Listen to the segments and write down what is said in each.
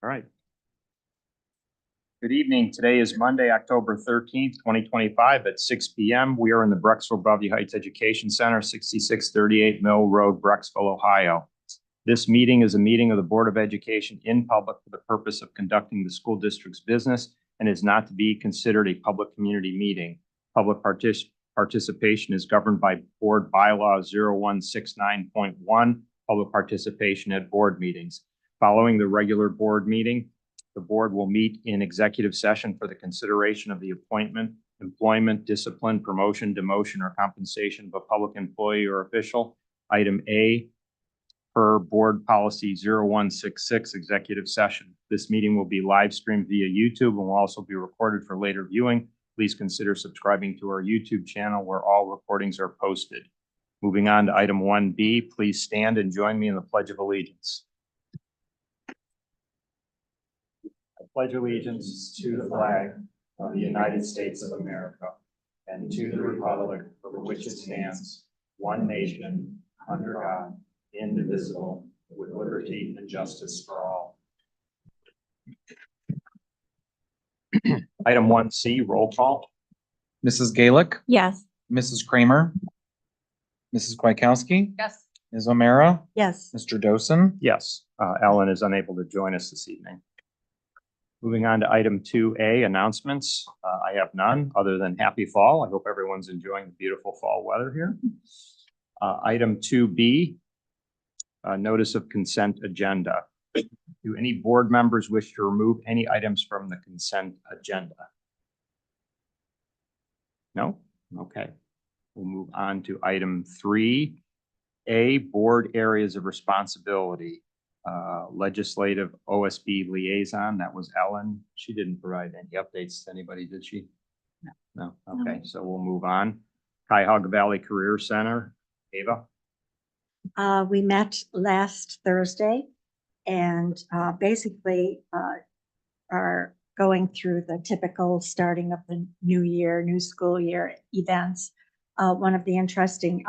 All right. Good evening. Today is Monday, October 13th, 2025 at 6 p.m. We are in the Brecksville-Bellevue Heights Education Center, 6638 Mill Road, Brecksville, Ohio. This meeting is a meeting of the Board of Education in public for the purpose of conducting the school district's business and is not to be considered a public community meeting. Public participation is governed by Board Bylaw 0169.1, public participation at board meetings. Following the regular board meeting, the board will meet in executive session for the consideration of the appointment, employment, discipline, promotion, demotion, or compensation of a public employee or official. Item A, per board policy 0166, executive session. This meeting will be live streamed via YouTube and will also be recorded for later viewing. Please consider subscribing to our YouTube channel where all recordings are posted. Moving on to item 1B, please stand and join me in the Pledge of Allegiance. I pledge allegiance to the flag of the United States of America and to the republic for which it stands, one nation, under God, indivisible, with liberty and justice for all. Item 1C, roll call. Mrs. Gaelick, Yes. Mrs. Kramer, Mrs. Kwiatkowski, Yes. Ms. O'Mara, Yes. Mr. Dosen. Yes, Ellen is unable to join us this evening. Moving on to item 2A, announcements. I have none other than happy fall. I hope everyone's enjoying the beautiful fall weather here. Item 2B, notice of consent agenda. Do any board members wish to remove any items from the consent agenda? No? Okay. We'll move on to item 3A, board areas of responsibility. Legislative OSB liaison, that was Ellen. She didn't provide any updates to anybody, did she? No. Okay, so we'll move on. Cuyahoga Valley Career Center, Ava. We met last Thursday and basically are going through the typical starting of the new year, new school year events. One of the interesting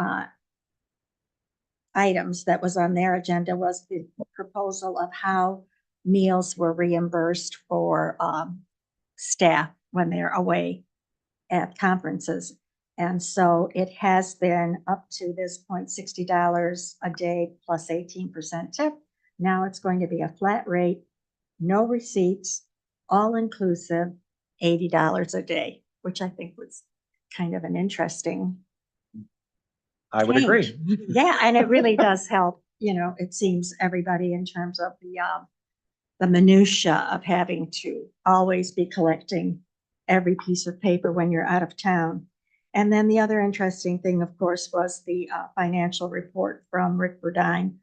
items that was on their agenda was the proposal of how meals were reimbursed for staff when they're away at conferences. And so it has been up to this point, $60 a day plus 18% tip. Now it's going to be a flat rate, no receipts, all inclusive, $80 a day, which I think was kind of an interesting I would change. agree. Yeah, and it really does help, it seems everybody in terms of the minutia of having to always be collecting every piece of paper when you're out of town. And then the other interesting thing, of course, was the financial report from Rick Burdine.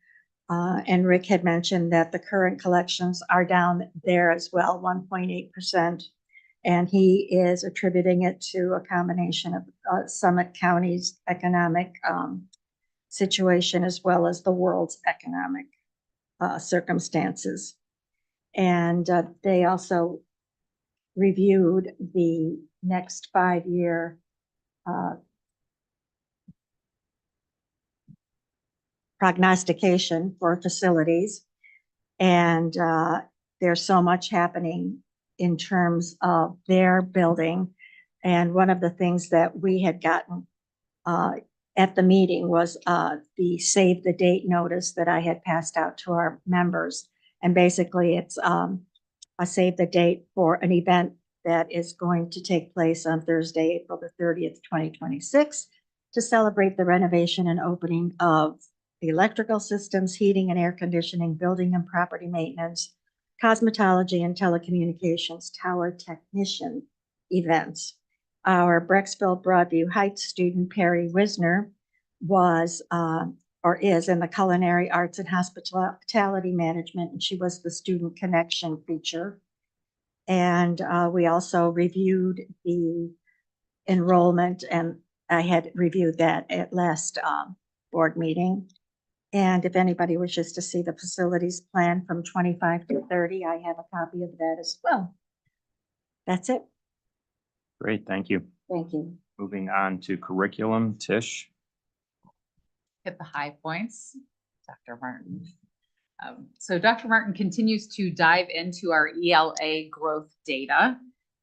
And Rick had mentioned that the current collections are down there as well, 1.8%. And he is attributing it to a combination of Summit County's economic situation as well as the world's economic circumstances. And they also reviewed the next 5-year prognostication for facilities. And there's so much happening in terms of their building. And one of the things that we had gotten at the meeting was the save the date notice that I had passed out to our members. And basically it's a save the date for an event that is going to take place on Thursday, April the 30th, 2026, to celebrate the renovation and opening of the electrical systems, heating and air conditioning, building and property maintenance, cosmetology and telecommunications tower technician events. Our Brecksville Broadview Heights student Perry Wisner was or is in the culinary arts and hospitality management, and she was the student connection feature. And we also reviewed the enrollment, and I had reviewed that at last board meeting. And if anybody wishes to see the facilities plan from 25 to 30, I have a copy of that as well. That's it. Great, thank you. Thank you. Moving on to curriculum, Tish. Hit the high points, Dr. Martin. So Dr. Martin continues to dive into our ELA growth data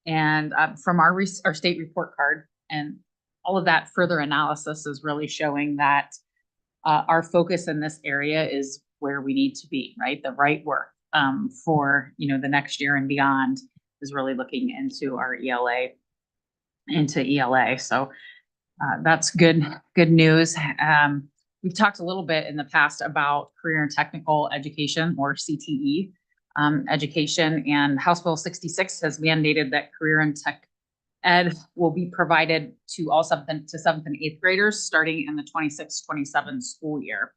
and from our state report card, and all of that further analysis is really showing that our focus in this area is where we need to be, right? The right work for, the next year and beyond is really looking into our ELA, So that's good news. We've talked a little bit in the past about career and technical education, or CTE education, and House Bill 66 has mandated that career and tech ed will be provided to all seventh and 8th graders starting in the 26-27 school year.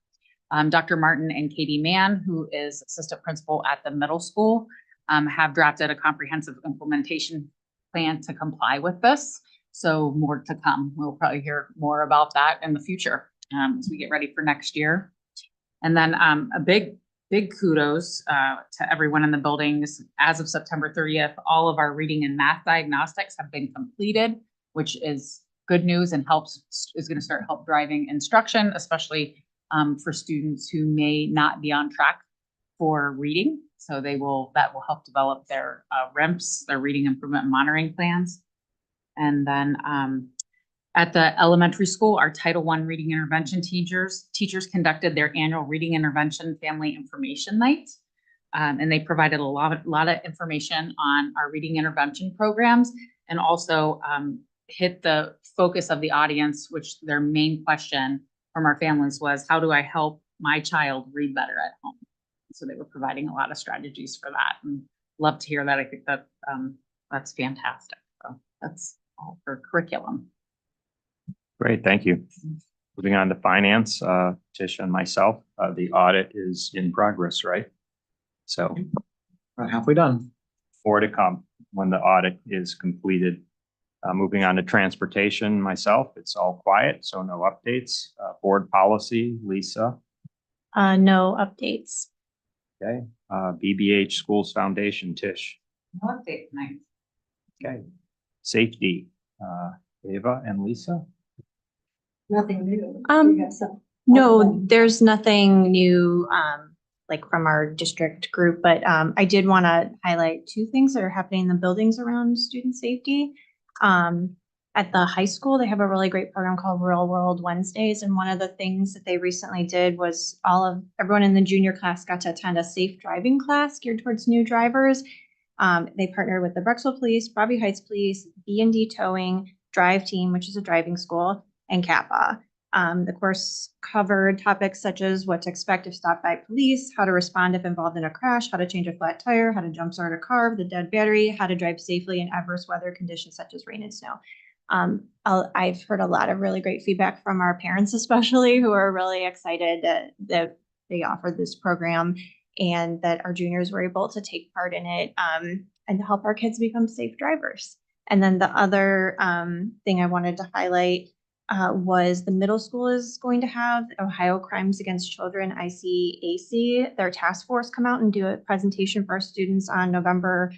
Dr. Martin and Katie Mann, who is assistant principal at the middle school, have drafted a comprehensive implementation plan to comply with this. So more to come. We'll probably hear more about that in the future as we get ready for next year. And then a big kudos to everyone in the buildings. As of September 30th, all of our reading and math diagnostics have been completed, which is good news and is going to help driving instruction, especially for students who may not be on track for reading. So that will help develop their RIMPs, their reading improvement and monitoring plans. And then at the elementary school, our Title I reading intervention teachers conducted their annual reading intervention family information night. And they provided a lot of information on our reading intervention programs, and also hit the focus of the audience, which their main question from our families was, how do I help my child read better at home? So they were providing a lot of strategies for that, and love to hear that. I think that that's fantastic. So that's all for curriculum. Great, thank you. Moving on to finance, Tish and myself, the audit is in progress, right? So About halfway done. more to come when the audit is completed. Moving on to transportation, myself, it's all quiet, so no updates. Board policy, Lisa. No updates. Okay. BBH Schools Foundation, Tish. No update tonight. Okay. Safety, Ava and Lisa. Nothing new. No, there's nothing new, like from our district group, but I did want to highlight two things that are happening in the buildings around student safety. At the high school, they have a really great program called Real World Wednesdays. And one of the things that they recently did was everyone in the junior class got to attend a safe driving class geared towards new drivers. They partnered with the Brexville Police, Bobby Heights Police, B&D Towing, Drive Team, which is a driving school, and Kappa. The course covered topics such as what to expect if stopped by police, how to respond if involved in a crash, how to change a flat tire, how to jumpstart a car with a dead battery, how to drive safely in adverse weather conditions such as rain and snow. I've heard a lot of really great feedback from our parents, especially, who are really excited that they offered this program and that our juniors were able to take part in it and to help our kids become safe drivers. And then the other thing I wanted to highlight was the middle school is going to have Ohio Crimes Against Children, ICAC, their task force come out and do a presentation for our students on November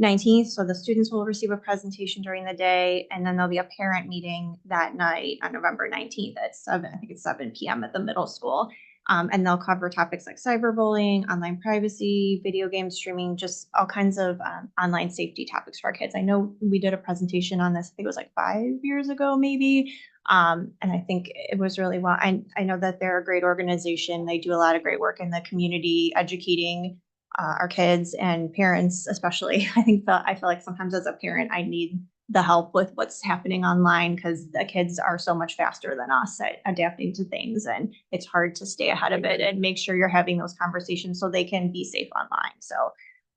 19th. So the students will receive a presentation during the day, and then there'll be a parent meeting that night on November 19th at 7 p.m. at the middle school. And they'll cover topics like cyberbullying, online privacy, video game streaming, just all kinds of online safety topics for our kids. I know we did a presentation on this, I think it was like 5 years ago, maybe. And I think it was really well. I know that they're a great organization. They do a lot of great work in the community, educating our kids and parents, especially. I feel like sometimes as a parent, I need the help with what's happening online because the kids are so much faster than us at adapting to things, and it's hard to stay ahead of it and make sure you're having those conversations so they can be safe online. So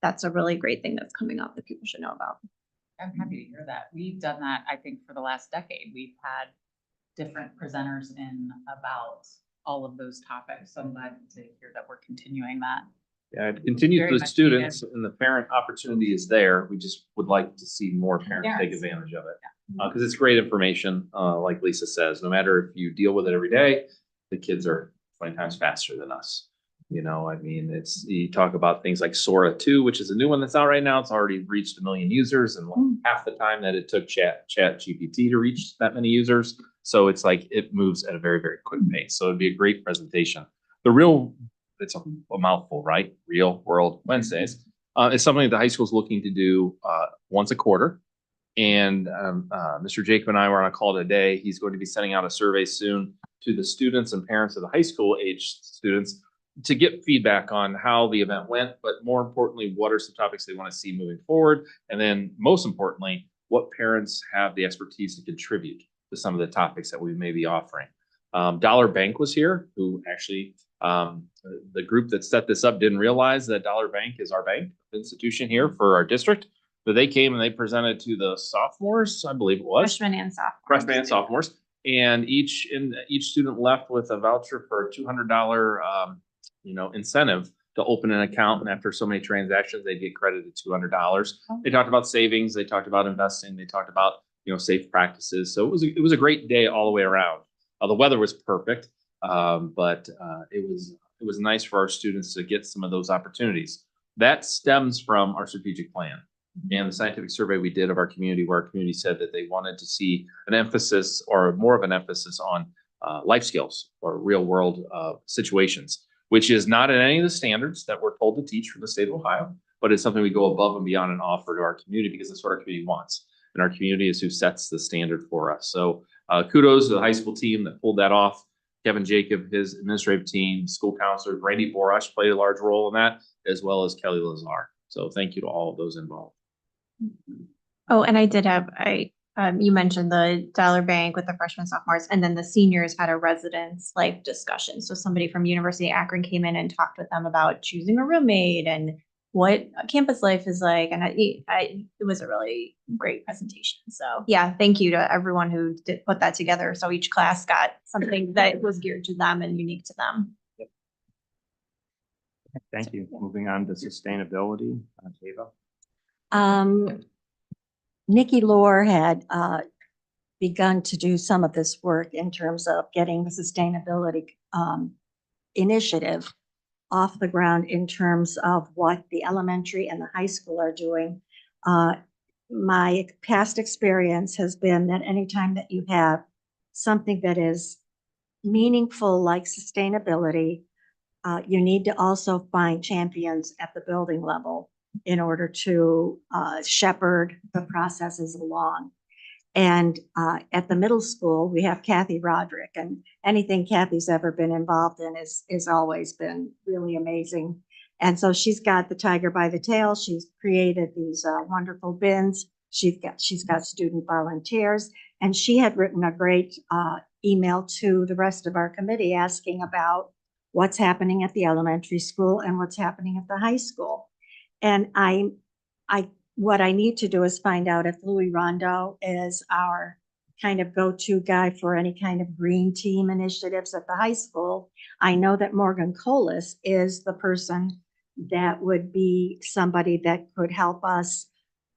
that's a really great thing that's coming up that people should know about. I'm happy to hear that. We've done that, I think, for the last decade. We've had different presenters in about all of those topics. So I'm glad to hear that we're continuing that. Yeah, it continues Very with much students and the parent opportunity is there. We just would like to see more parents take Yes. advantage of it. Because it's great information, like Lisa says, no matter if you deal with it every day, the kids are 20 times faster than us. You talk about things like Sora 2, which is a new one that's out right now. It's already reached 1 million users in half the time that it took Chat GPT to reach that many users. So it's like it moves at a very, very quick pace. So it'd be a great presentation. The real it's a mouthful, right? Real World Wednesdays. It's something that the high school is looking to do once a quarter. And Mr. Jacob and I were on a call today. He's going to be sending out a survey soon to the students and parents of the high school age students to get feedback on how the event went, but more importantly, what are some topics they want to see moving forward? And then most importantly, what parents have the expertise to contribute to some of the topics that we may be offering. Dollar Bank was here, who actually, the group that set this up didn't realize that Dollar Bank is our bank institution here for our district. But they came and they presented to the sophomores, I believe it was. Freshmen and sophomores. Freshmen and sophomores. And each student left with a voucher for a $200, incentive to open an account. And after so many transactions, they get credited $200. They talked about savings. They talked about investing. They talked about, safe practices. So it was a great day all the way around. The weather was perfect, but it was nice for our students to get some of those opportunities. That stems from our strategic plan and the scientific survey we did of our community, where our community said that they wanted to see an emphasis or more of an emphasis on life skills or real world situations, which is not in any of the standards that we're told to teach from the state of Ohio, but it's something we go above and beyond and offer to our community because that's what our community wants. And our community is who sets the standard for us. So kudos to the high school team that pulled that off. Kevin Jacob, his administrative team, school counselor, Randy Borash played a large role in that, as well as Kelly Lazar. So thank you to all of those involved. Oh, and I did have, you mentioned the Dollar Bank with the freshmen, sophomores, and then the seniors had a residence life discussion. So somebody from University of Akron came in and talked with them about choosing a roommate and what campus life is like. And it was a really great presentation. So yeah, thank you to everyone who did put that together. So each class got something that was geared to them and unique to them. Thank you. Moving on to sustainability, Ava. Nikki Lohr had begun to do some of this work in terms of getting the sustainability initiative off the ground in terms of what the elementary and the high school are doing. My past experience has been that anytime that you have something that is meaningful like sustainability, you need to also find champions at the building level in order to shepherd the processes along. And at the middle school, we have Kathy Roderick, and anything Kathy's ever been involved in is always been really amazing. And so she's got the tiger by the tail. She's created these wonderful bins. She's got student volunteers, and she had written a great email to the rest of our committee asking about what's happening at the elementary school and what's happening at the high school. And what I need to do is find out if Louis Rondo is our kind of go-to guy for any kind of green team initiatives at the high school. I know that Morgan Colas is the person that would be somebody that could help us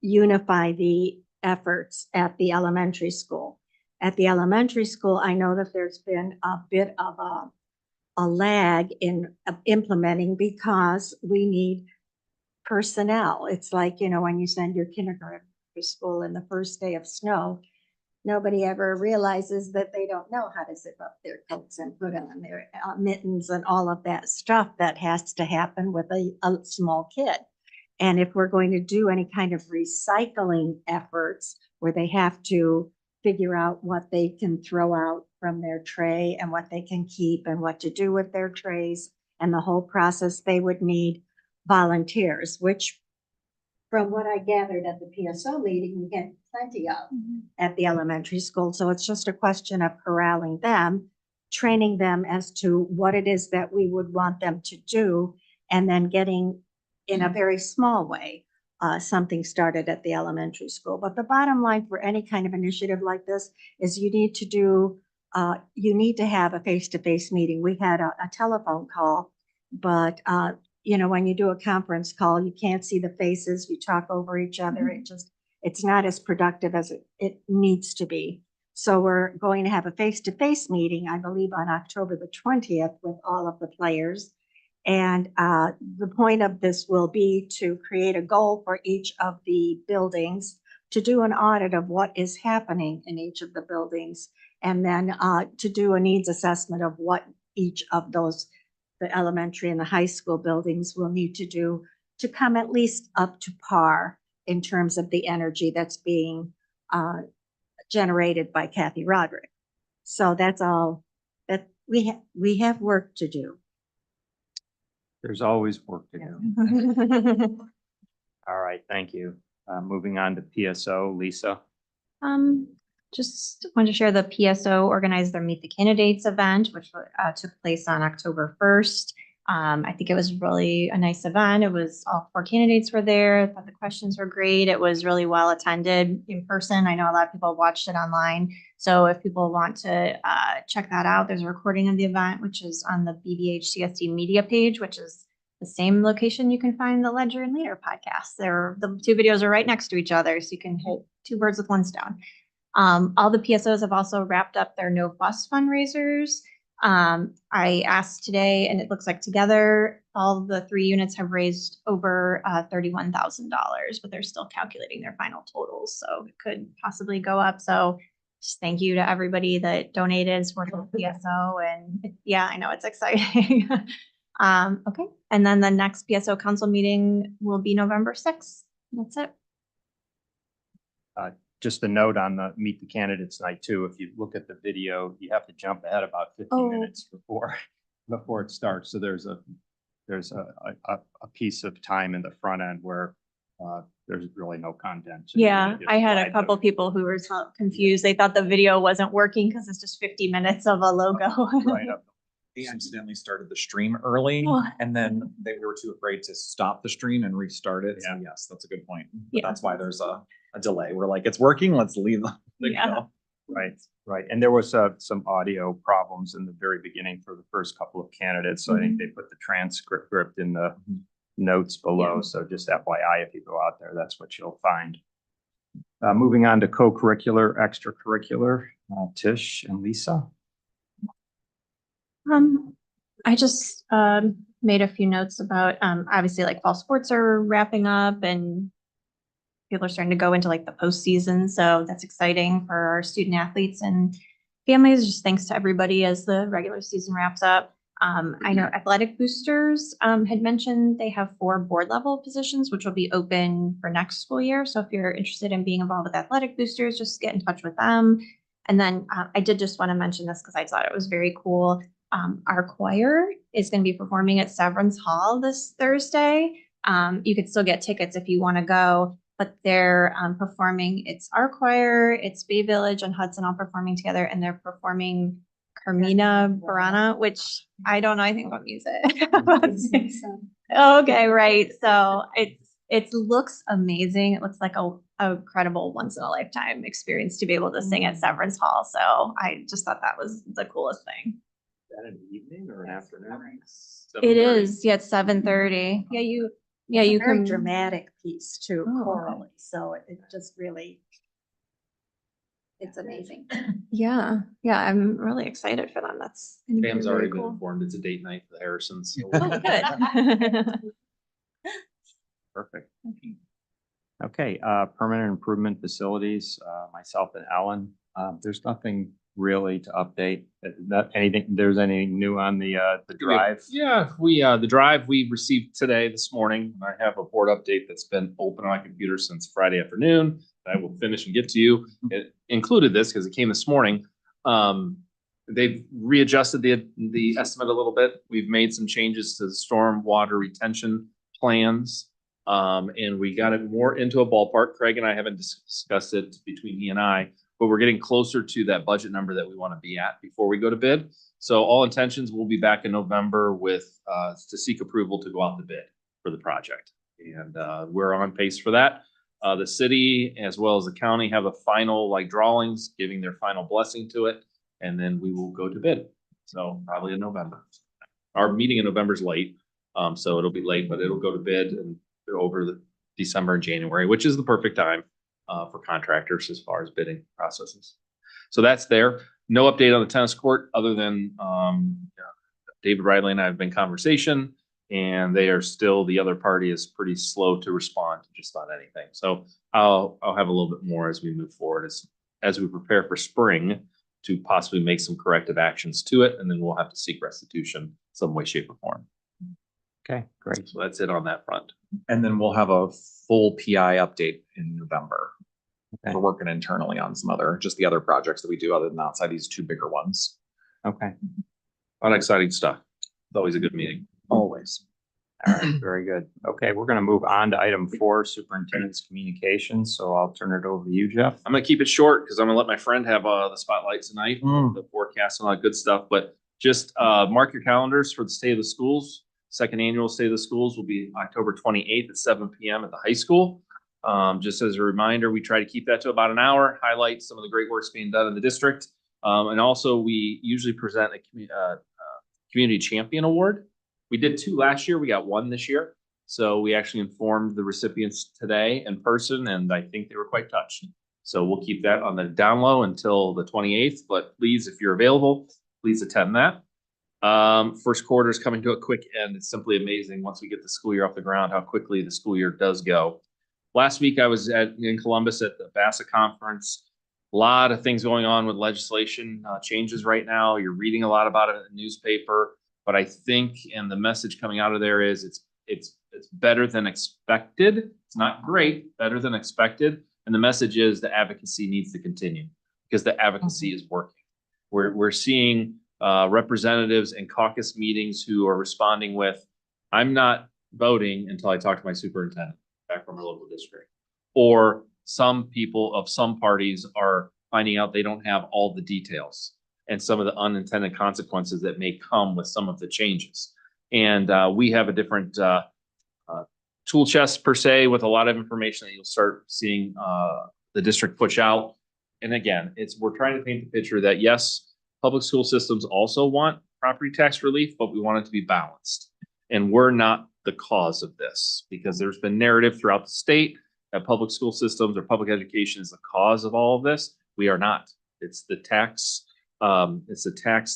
unify the efforts at the elementary school. At the elementary school, I know that there's been a bit of a lag in implementing because we need personnel. It's like, when you send your kindergarten to school in the first day of snow, nobody ever realizes that they don't know how to zip up their coats and put on their mittens and all of that stuff that has to happen with a small kid. And if we're going to do any kind of recycling efforts where they have to figure out what they can throw out from their tray and what they can keep and what to do with their trays and the whole process, they would need volunteers, which from what I gathered at the PSO meeting, we get plenty of at the elementary school. So it's just a question of corralling them, training them as to what it is that we would want them to do, and then getting in a very small way, something started at the elementary school. But the bottom line for any kind of initiative like this is you need to have a face-to-face meeting. We had a telephone call, but when you do a conference call, you can't see the faces, you talk over each other. It's not as productive as it needs to be. So we're going to have a face-to-face meeting, I believe on October the 20th with all of the players. And the point of this will be to create a goal for each of the buildings, to do an audit of what is happening in each of the buildings, and then to do a needs assessment of what each of those the elementary and the high school buildings will need to do to come at least up to par in terms of the energy that's being generated by Kathy Roderick. So that's all that we have work to do. There's always work to do. All right, thank you. Moving on to PSO, Lisa. Just wanted to share the PSO organized their Meet the Candidates event, which took place on October 1st. I think it was really a nice event. It was all 4 candidates were there. I thought the questions were great. It was really well attended in person. I know a lot of people watched it online. So if people want to check that out, there's a recording of the event, which is on the BBHCSD media page, which is the same location you can find the Ledger and Leader podcast. The 2 videos are right next to each other, so you can hit 2 birds with 1 stone. All the PSOs have also wrapped up their No Bus fundraisers. I asked today, and it looks like together, all the 3 units have raised over $31,000, but they're still calculating their final totals, so it could possibly go up. So just thank you to everybody that donated, supported the PSO, and yeah, I know it's exciting. Okay, and then the next PSO council meeting will be November 6th. That's it. Just a note on the Meet the Candidates night too. If you look at the video, you have to jump ahead about 15 minutes before it starts. So there's a piece of time in the front end where there's really no content. So Yeah, just I had a slide couple them. people who were so confused. They thought the video wasn't working because it's just 50 minutes of a logo. Right up. We accidentally started the stream early Oh. and then we were too afraid to stop the stream and restart it. So Yeah. yes, that's a good point. But Yeah. that's why there's a delay. We're like, it's working, let's leave the Yeah. go. Right. And there was some audio problems in the very beginning for the first couple of candidates. So I think they put the transcript in the notes below. Yeah. So just FYI, if you go out there, that's what you'll find. Moving on to co-curricular, extracurricular, Tish and Lisa. I just made a few notes about obviously like fall sports are wrapping up and people are starting to go into like the postseason. So that's exciting for our student athletes and families. Just thanks to everybody as the regular season wraps up. I know Athletic Boosters had mentioned they have 4 board level positions, which will be open for next school year. So if you're interested in being involved with Athletic Boosters, just get in touch with them. And then I did just want to mention this because I thought it was very cool. Our choir is going to be performing at Severance Hall this Thursday. You could still get tickets if you want to go, but they're performing. It's our choir, it's Bay Village and Hudson all performing together, and they're performing Carmina Burana, which I don't know anything about music. Okay, right. So it looks amazing. It looks like a incredible once in a lifetime experience to be able to sing at Severance Hall. So I just thought that was the coolest thing. Is that an evening or an afternoon? It is, yeah, it's 7:30. Yeah, you Very can. dramatic piece too, Oh, okay. chorally. So it just really, it's amazing. Yeah, I'm really excited for them. That's gonna be Pam's really already been cool. informed it's a date night for the Harrisons. So Oh, good. Perfect. Okay, permanent improvement facilities, myself and Ellen, there's nothing really to update. Not anything, there's anything new on the drive? Yeah, the drive we received today, this morning. I have a board update that's been open on my computer since Friday afternoon. I will finish and get to you. It included this because it came this morning. They've readjusted the estimate a little bit. We've made some changes to the storm water retention plans. And we got it more into a ballpark. Craig and I haven't discussed it between he and I, but we're getting closer to that budget number that we want to be at before we go to bid. So all intentions will be back in November with to seek approval to go out to bid for the project. And we're on pace for that. The city as well as the county have a final drawings, giving their final blessing to it, and then we will go to bid. So probably in November. Our meeting in November is late, so it'll be late, but it'll go to bid and over the December and January, which is the perfect time for contractors as far as bidding processes. So that's there. No update on the tennis court other than David Riley and I have been in conversation, and they are still, the other party is pretty slow to respond to just about anything. So I'll have a little bit more as we move forward as we prepare for spring to possibly make some corrective actions to it, and then we'll have to seek restitution some way, shape or form. Okay, great. So that's it on that front. And then we'll have a full PI update in November. Okay. We're working internally on some just the other projects that we do other than outside these two bigger ones. Okay, Unexciting stuff. It's always a good meeting. Always. all right, very good. Okay, we're gonna move on to item 4, superintendent's communications. So I'll turn it over to you, Jeff. I'm gonna keep it short because I'm gonna let my friend have the spotlight tonight, the forecast and all that good stuff. But just mark your calendars for the State of the Schools. Second annual State of the Schools will be October 28th at 7 p.m. at the high school. Just as a reminder, we try to keep that to about an hour, highlight some of the great works being done in the district. And also we usually present a community champion award. We did 2 last year. We got 1 this year. So we actually informed the recipients today in person, and I think they were quite touched. So we'll keep that on the down low until the 28th, but please, if you're available, please attend that. First quarter is coming to a quick end. It's simply amazing once we get the school year off the ground, how quickly the school year does go. Last week I was in Columbus at the BASA conference. A lot of things going on with legislation changes right now. You're reading a lot about it in the newspaper, but I think, and the message coming out of there is it's better than expected. It's not great, better than expected. And the message is the advocacy needs to continue because the advocacy is working. We're seeing representatives in caucus meetings who are responding with, I'm not voting until I talk to my superintendent back from our local district. Or some people of some parties are finding out they don't have all the details and some of the unintended consequences that may come with some of the changes. And we have a different tool chest per se with a lot of information that you'll start seeing the district push out. And again, we're trying to paint the picture that yes, public school systems also want property tax relief, but we want it to be balanced. And we're not the cause of this because there's been narrative throughout the state that public school systems or public education is the cause of all of this. We are not. It's the tax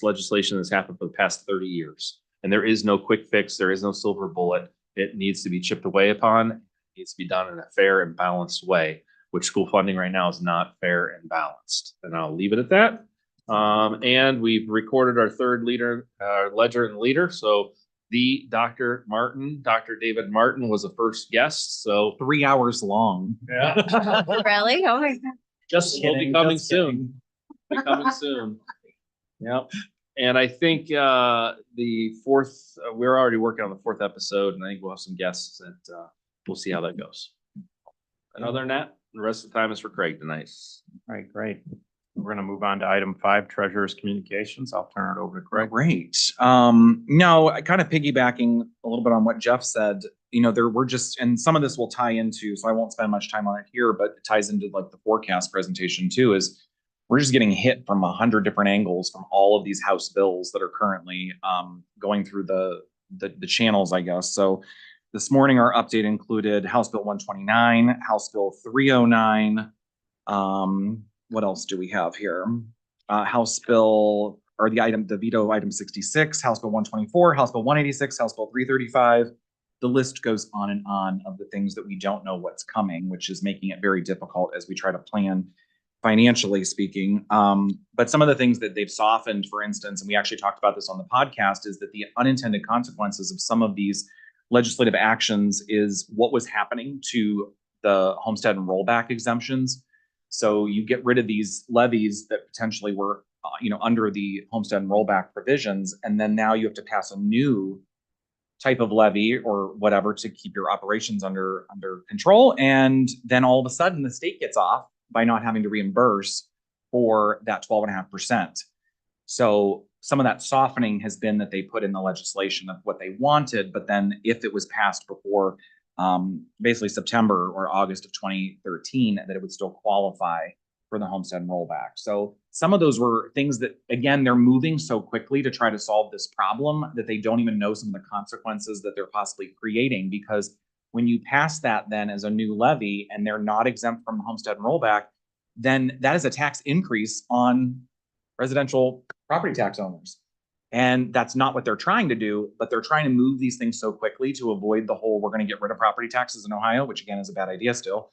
legislation that's happened for the past 30 years. And there is no quick fix. There is no silver bullet. It needs to be chipped away upon. It needs to be done in a fair and balanced way, which school funding right now is not fair and balanced. And I'll leave it at that. And we've recorded our third ledger and leader. So the Dr. David Martin was the first guest. So 3 hours long. yeah, Really? Oh my God. will be coming soon. Be coming soon. Yep. And I think the fourth, we're already working on the 4th episode, and I think we'll have some guests that we'll see how that goes. And other than that, the rest of the time is for Craig tonight. All right, great. We're gonna move on to item 5, treasurer's communications. I'll turn it over to Craig. Great. No, kind of piggybacking a little bit on what Jeff said, and some of this will tie into, so I won't spend much time on it here, but it ties into like the forecast presentation too, is we're just getting hit from 100 different angles from all of these House bills that are currently going through the channels, I guess. So this morning, our update included House Bill 129, House Bill 309. What else do we have here? House Bill, or the veto item 66, House Bill 124, House Bill 186, House Bill 335. The list goes on and on of the things that we don't know what's coming, which is making it very difficult as we try to plan financially speaking. But some of the things that they've softened, for instance, and we actually talked about this on the podcast, is that the unintended consequences of some of these legislative actions is what was happening to the homestead and rollback exemptions. So you get rid of these levies that potentially were, under the homestead and rollback provisions, and then now you have to pass a new type of levy or whatever to keep your operations under control. And then all of a sudden the state gets off by not having to reimburse for that 12.5%. So some of that softening has been that they put in the legislation of what they wanted, but then if it was passed before basically September or August of 2013, that it would still qualify for the homestead and rollback. So some of those were things that, again, they're moving so quickly to try to solve this problem that they don't even know some of the consequences that they're possibly creating, because when you pass that then as a new levy and they're not exempt from homestead and rollback, then that is a tax increase on residential property tax owners. And that's not what they're trying to do, but they're trying to move these things so quickly to avoid the whole, we're going to get rid of property taxes in Ohio, which again is a bad idea still.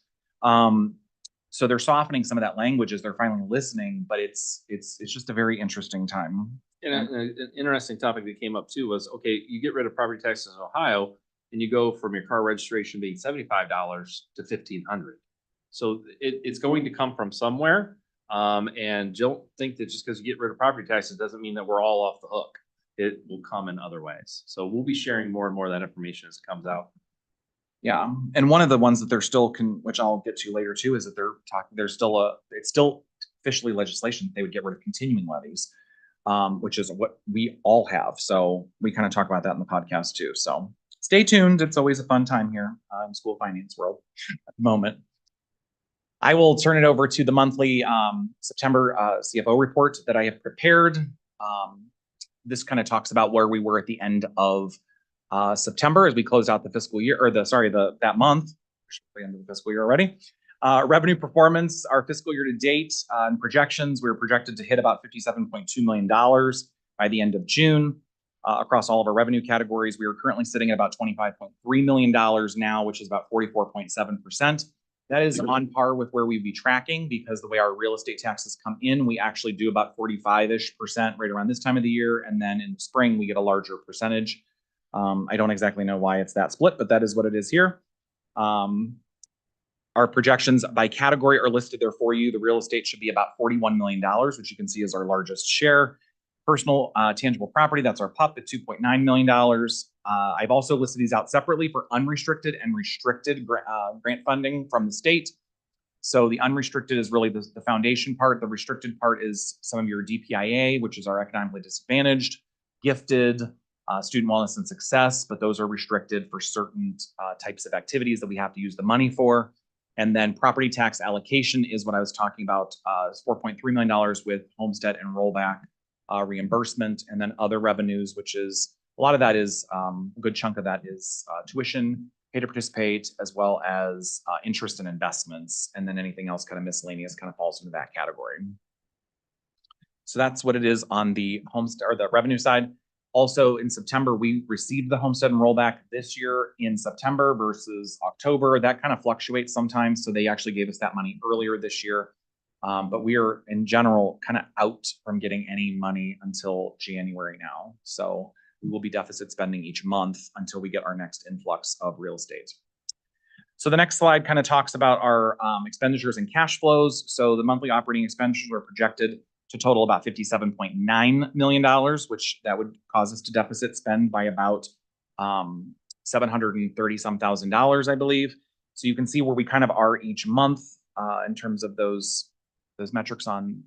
So they're softening some of that language as they're finally listening, but it's just a very interesting time. And an interesting topic that came up too was, okay, you get rid of property taxes in Ohio and you go from your car registration being $75 to $1,500. So it's going to come from somewhere. And don't think that just because you get rid of property taxes doesn't mean that we're all off the hook. It will come in other ways. So we'll be sharing more and more of that information as it comes out. Yeah, and one of the ones that they're still which I'll get to later too, is that it's still officially legislation. They would get rid of continuing levies, which is what we all have. So we kind of talk about that in the podcast too. So stay tuned. It's always a fun time here in school finance world at the moment. I will turn it over to the monthly September CFO report that I have prepared. This kind of talks about where we were at the end of September as we closed out the fiscal year, or that month, the end of the fiscal year already. Revenue performance, our fiscal year to date and projections, we were projected to hit about $57.2 million by the end of June. Across all of our revenue categories, we are currently sitting at about $25.3 million now, which is about 44.7%. That is on par with where we'd be tracking, because the way our real estate taxes come in, we actually do about 45-ish% right around this time of the year. And then in the spring, we get a larger percentage. I don't exactly know why it's that split, but that is what it is here. Our projections by category are listed there for you. The real estate should be about $41 million, which you can see is our largest share. Personal tangible property, that's our PUP at $2.9 million. I've also listed these out separately for unrestricted and restricted grant funding from the state. So the unrestricted is really the foundation part. The restricted part is some of your DPIA, which is our economically disadvantaged, gifted, student wellness and success, but those are restricted for certain types of activities that we have to use the money for. And then property tax allocation is what I was talking about, $4.3 million with homestead and rollback reimbursement, and then other revenues, which is a lot of that is a good chunk of that is tuition, pay to participate, as well as interest and investments. And then anything else kind of miscellaneous kind of falls into that category. So that's what it is on the homestead or the revenue side. Also in September, we received the homestead and rollback this year in September versus October. That kind of fluctuates sometimes. So they actually gave us that money earlier this year. But we are in general kind of out from getting any money until January now. So we will be deficit spending each month until we get our next influx of real estate. So the next slide kind of talks about our expenditures and cash flows. So the monthly operating expenditures are projected to total about $57.9 million, which that would cause us to deficit spend by about $730,000, I believe. So you can see where we kind of are each month in terms of those metrics on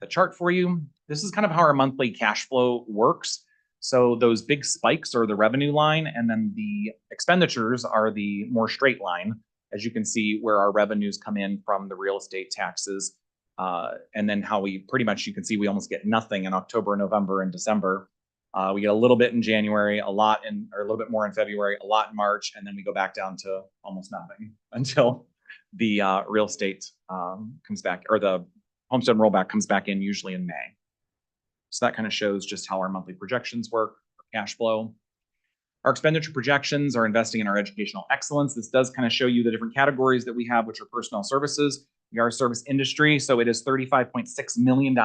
the chart for you. This is kind of how our monthly cash flow works. So those big spikes are the revenue line, and then the expenditures are the more straight line, as you can see where our revenues come in from the real estate taxes. And then how we pretty much, you can see we almost get nothing in October, November, and December. We get a little bit in January, a little bit more in February, a lot in March, and then we go back down to almost nothing until the real estate comes back, or the homestead rollback comes back in usually in May. So that kind of shows just how our monthly projections work for cash flow. Our expenditure projections are investing in our educational excellence. This does kind of show you the different categories that we have, which are personnel services. We are a service industry, so it is $35.6 million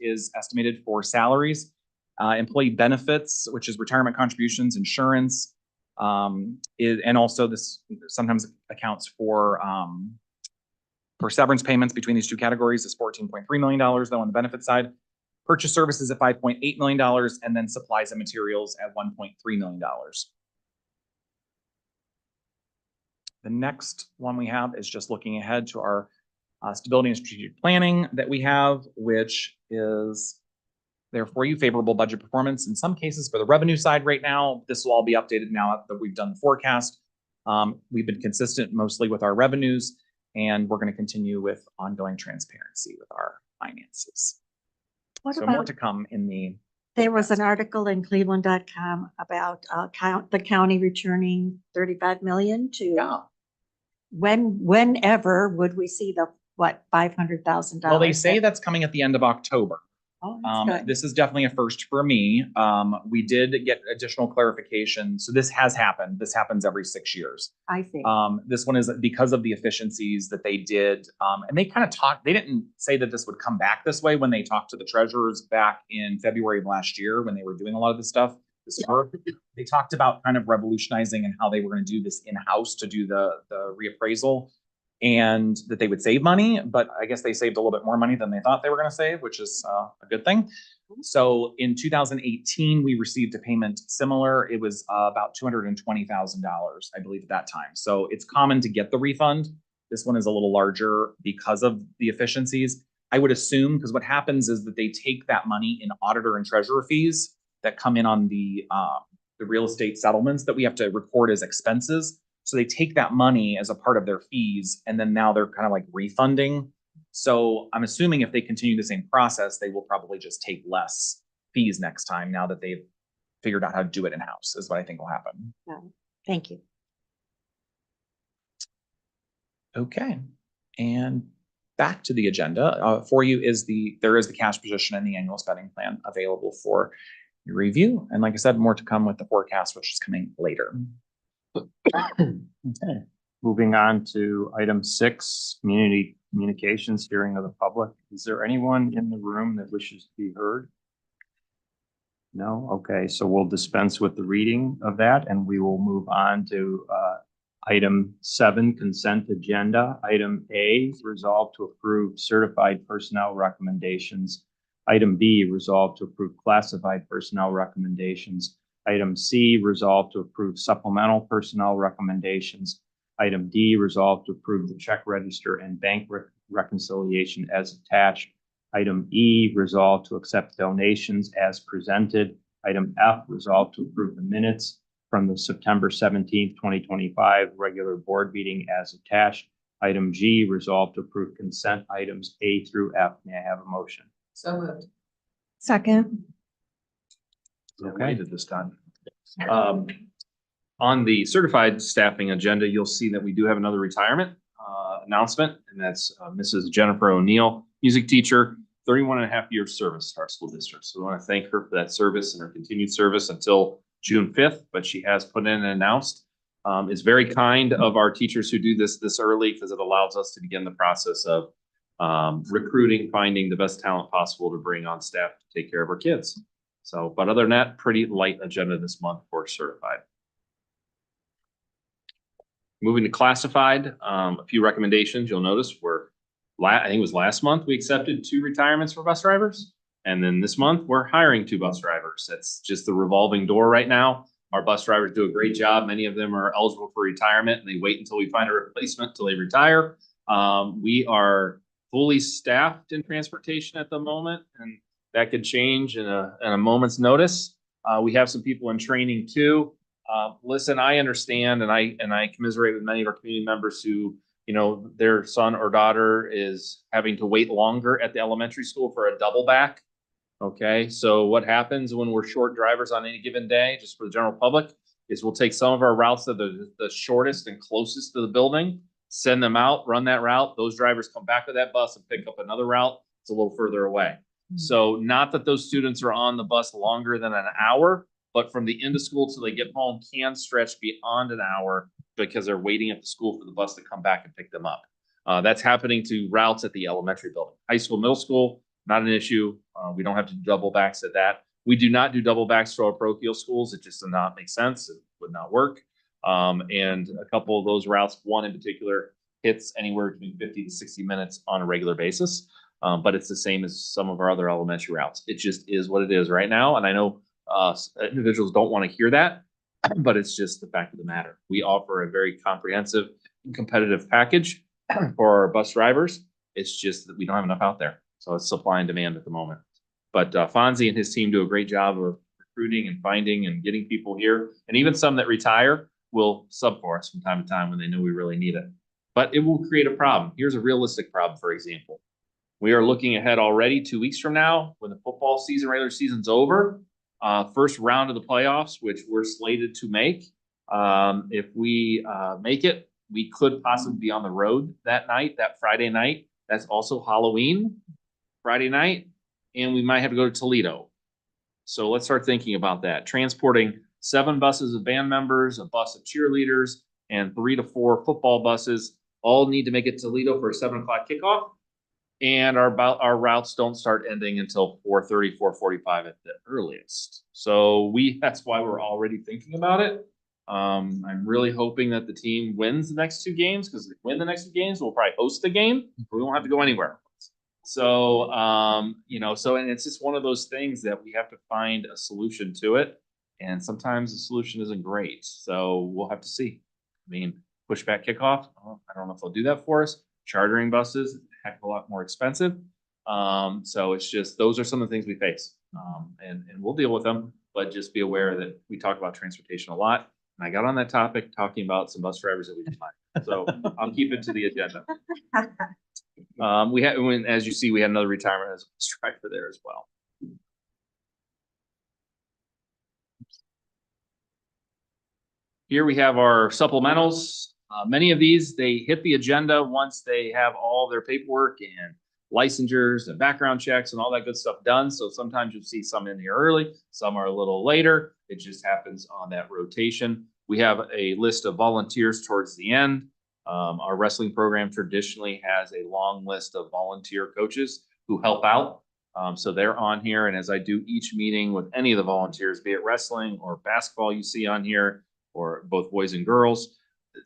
is estimated for salaries. Employee benefits, which is retirement contributions, insurance, and also this sometimes accounts for severance payments between these two categories is $14.3 million though on the benefit side. Purchase services at $5.8 million, and then supplies and materials at $1.3 million. The next one we have is just looking ahead to our stability and strategic planning that we have, which is there for you, favorable budget performance. In some cases for the revenue side right now, this will all be updated now that we've done the forecast. We've been consistent mostly with our revenues, and we're going to continue with ongoing transparency with our finances. What So more about, to come in the. there was an article in Cleveland.com about the county returning 35 million to. Yeah. Whenever would we see the, what, $500,000? Well, they say that's coming at the end of October. Oh, that's good. This is definitely a first for me. We did get additional clarification. So this has happened. This happens every 6 years. I see. This one is because of the efficiencies that they did. And they kind of talked, they didn't say that this would come back this way when they talked to the treasurers back in February of last year when they were doing a lot of this stuff. They talked about kind of revolutionizing and how they were going to do this in-house to do the reappraisal, and that they would save money, but I guess they saved a little bit more money than they thought they were going to save, which is a good thing. So in 2018, we received a payment similar. It was about $220,000, I believe, at that time. So it's common to get the refund. This one is a little larger because of the efficiencies. I would assume, because what happens is that they take that money in auditor and treasurer fees that come in on the real estate settlements that we have to record as expenses. So they take that money as a part of their fees, and then now they're kind of like refunding. So I'm assuming if they continue the same process, they will probably just take less fees next time now that they've figured out how to do it in-house, is what I think will happen. Thank you. Okay. And back to the agenda for you is there is the cash position and the annual spending plan available for your review. And like I said, more to come with the forecast, which is coming later. Okay, moving on to item 6, community communications, hearing of the public. Is there anyone in the room that wishes to be heard? No? Okay, so we'll dispense with the reading of that and we will move on to item 7, consent agenda. Item A, resolve to approve certified personnel recommendations. Item B, resolve to approve classified personnel recommendations. Item C, resolve to approve supplemental personnel recommendations. Item D, resolve to approve the check register and bank reconciliation as attached. Item E, resolve to accept donations as presented. Item F, resolve to approve the minutes from the September 17th, 2025 regular board meeting as attached. Item G, resolve to approve consent items A through F. May I have a motion? So moved. Second. Okay. This time. On the certified staffing agenda, you'll see that we do have another retirement announcement, and that's Mrs. Jennifer O'Neill, music teacher, 31 and a half years service to our school district. So we want to thank her for that service and her continued service until June 5th, but she has put in and announced. It's very kind of our teachers who do this early because it allows us to begin the process of recruiting, finding the best talent possible to bring on staff to take care of our kids. So, but other than that, pretty light agenda this month for certified. Moving to classified, a few recommendations. You'll notice I think it was last month, we accepted 2 retirements for bus drivers. And then this month we're hiring 2 bus drivers. That's just the revolving door right now. Our bus drivers do a great job. Many of them are eligible for retirement and they wait until we find a replacement until they retire. We are fully staffed in transportation at the moment, and that could change in a moment's notice. We have some people in training too. Listen, I understand, and I commiserate with many of our community members who, their son or daughter is having to wait longer at the elementary school for a double back. Okay, so what happens when we're short drivers on any given day, just for the general public, is we'll take some of our routes that are the shortest and closest to the building, send them out, run that route. Those drivers come back to that bus and pick up another route. It's a little further away. So not that those students are on the bus longer than an hour, but from the end of school till they get home can stretch beyond an hour because they're waiting at the school for the bus to come back and pick them up. That's happening to routes at the elementary building. High school, middle school, not an issue. We don't have to do double backs at that. We do not do double backs to our parochial schools. It just does not make sense. It would not work. And a couple of those routes, one in particular, hits anywhere between 50 to 60 minutes on a regular basis. But it's the same as some of our other elementary routes. It just is what it is right now. And I know individuals don't want to hear that, but it's just the fact of the matter. We offer a very comprehensive and competitive package for our bus drivers. It's just that we don't have enough out there. So it's supply and demand at the moment. But Fonzie and his team do a great job of recruiting and finding and getting people here. And even some that retire will sub for us from time to time when they know we really need it. But it will create a problem. Here's a realistic problem, for example. We are looking ahead already 2 weeks from now when the football season, regular season's over. First round of the playoffs, which we're slated to make. If we make it, we could possibly be on the road that night, that Friday night. That's also Halloween Friday night. and we might have to go to Toledo. So let's start thinking about that. Transporting 7 buses of band members, a bus of cheerleaders, and 3 to 4 football buses all need to make it to Toledo for a 7 o'clock kickoff. And our routes don't start ending until 4:30, 4:45 at the earliest. So that's why we're already thinking about it. I'm really hoping that the team wins the next 2 games, because if we win the next 2 games, we'll probably host the game. We won't have to go anywhere. So, and it's just one of those things that we have to find a solution to it. And sometimes the solution isn't great. So we'll have to see. I mean, pushback kickoff, I don't know if they'll do that for us. Chartering buses, a heck of a lot more expensive. So it's just, those are some of the things we face. And we'll deal with them, but just be aware that we talk about transportation a lot. And I got on that topic talking about some bus drivers that we can find. So I'll keep it to the agenda. As you see, we had another retirement as a bus driver there as well. Here we have our supplementals. Many of these, they hit the agenda once they have all their paperwork and licensures and background checks and all that good stuff done. So sometimes you'll see some in here early, some are a little later. It just happens on that rotation. We have a list of volunteers towards the end. Our wrestling program traditionally has a long list of volunteer coaches who help out. So they're on here. And as I do each meeting with any of the volunteers, be it wrestling or basketball you see on here, or both boys and girls,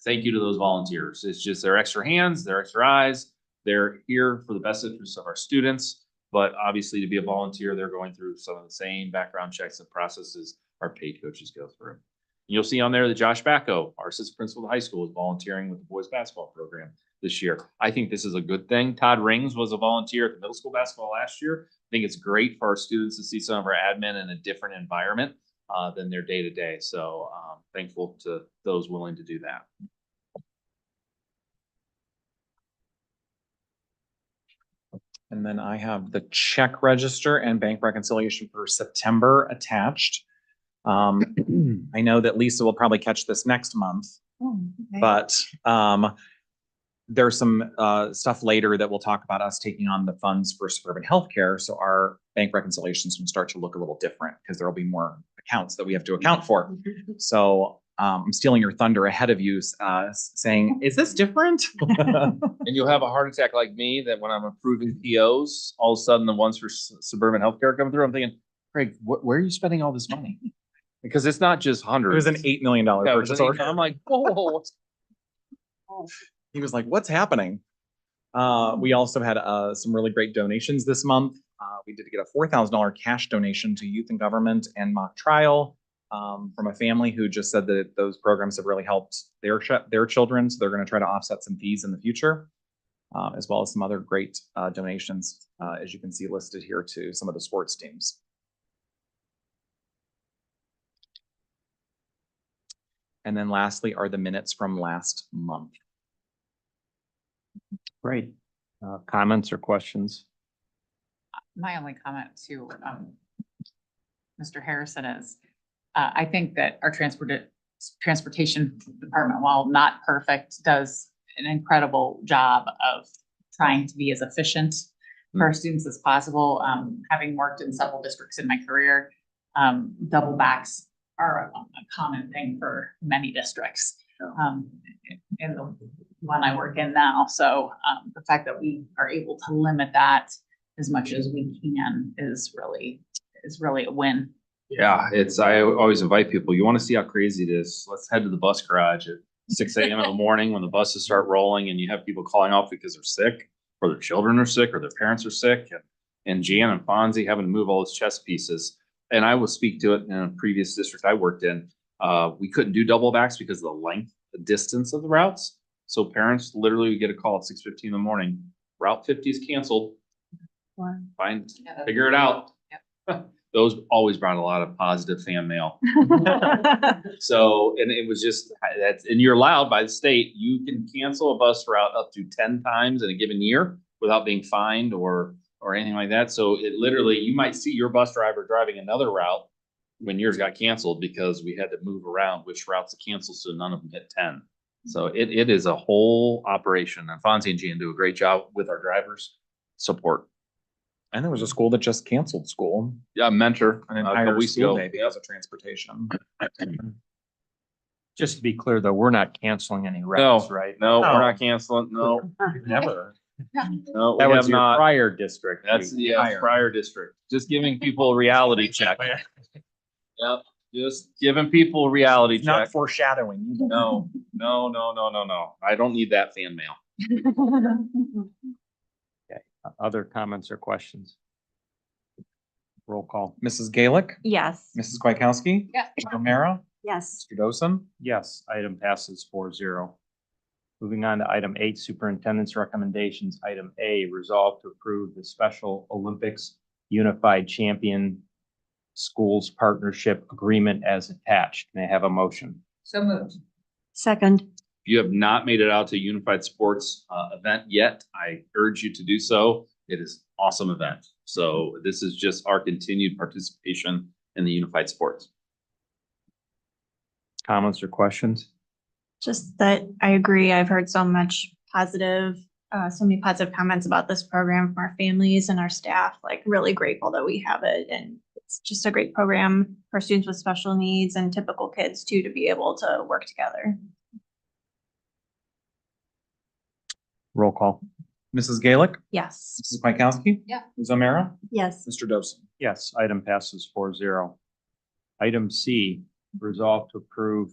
thank you to those volunteers. It's just their extra hands, their extra eyes. They're here for the best interest of our students. But obviously, to be a volunteer, they're going through some of the same background checks and processes our paid coaches go through. You'll see on there that Josh Bacco, our assistant principal of the high school, is volunteering with the boys basketball program this year. I think this is a good thing. Todd Rings was a volunteer at the middle school basketball last year. I think it's great for our students to see some of our admin in a different environment than their day-to-day. So thankful to those willing to do that. And then I have the check register and bank reconciliation for September attached. I know that Lisa will probably catch this next month, but there's some stuff later that we'll talk about us taking on the funds for suburban healthcare. So our bank reconciliations can start to look a little different because there will be more accounts that we have to account for. So I'm stealing your thunder ahead of you, saying, is this different? And you'll have a heart attack like me, that when I'm approving POs, all of a sudden the ones for suburban healthcare come through. I'm thinking, Craig, where are you spending all this money? Because it's not just hundreds. It was an $8 million purchase order. I'm like, whoa. He was like, what's happening? We also had some really great donations this month. We did get a $4,000 cash donation to Youth and Government and Mock Trial from a family who just said that those programs have really helped their children. So they're going to try to offset some fees in the future, as well as some other great donations, as you can see listed here, to some of the sports teams. And then lastly are the minutes from last month. Great. Comments or questions? My only comment to Mr. Harrison is, I think that our transportation department, while not perfect, does an incredible job of trying to be as efficient for our students as possible. Having worked in several districts in my career, double backs are a common thing for many districts. In the one I work in now. So the fact that we are able to limit that as much as we can is really a win. Yeah, I always invite people, you want to see how crazy it is, let's head to the bus garage at 6 a.m. in the morning when the buses start rolling and you have people calling off because they're sick, or their children are sick, or their parents are sick, and Jan and Fonzie having to move all those chess pieces. And I will speak to it in a previous district I worked in. We couldn't do double backs because of the length, the distance of the routes. So parents literally would get a call at 6:15 in the morning. Route 50 is canceled. Wow. Figure it out. Yep. Those always brought a lot of positive fan mail. So, and it was just, and you're allowed by the state, you can cancel a bus route up to 10 times in a given year without being fined or anything like that. So it literally, you might see your bus driver driving another route when yours got canceled because we had to move around which routes to cancel so none of them hit 10. So it is a whole operation, and Fonzie and Jan do a great job with our drivers support. And there was a school that just canceled school, Yeah, Mentor, an a couple entire weeks school ago. day because of transportation. Just to be clear, though, we're not canceling any routes, right? No, we're No. not canceling. No, Never. no, we That was have your not. prior district. That's, you- yeah, Higher. prior district. Just giving people a reality check. Yep, just giving people a reality It's not check. foreshadowing either. No, no, no, no, no, no. I don't need that fan mail. Other comments or questions? Roll call. Mrs. Gaelic, Yes. Mrs. Kwiatkowski. Yeah. Mr. O'Meara, Yes. Mr. Dosen. Yes, item passes 4-0. Moving on to item 8, superintendent's recommendations. Item A, resolve to approve the Special Olympics Unified Champion Schools Partnership Agreement as attached. May I have a motion? So moved. Second. If you have not made it out to Unified Sports event yet, I urge you to do so. It is an awesome event. So this is just our continued participation in the Unified Sports. Comments or questions? Just that I agree. I've heard so many positive comments about this program from our families and our staff, like really grateful that we have it. And it's just a great program for students with special needs and typical kids too, to be able to work together. Roll call. Mrs. Gaelic, Yes. Mrs. Kwiatkowski. Yeah. Ms. O'Meara, Yes. Mr. Dosen. Yes, item passes 4-0. Item C, resolve to approve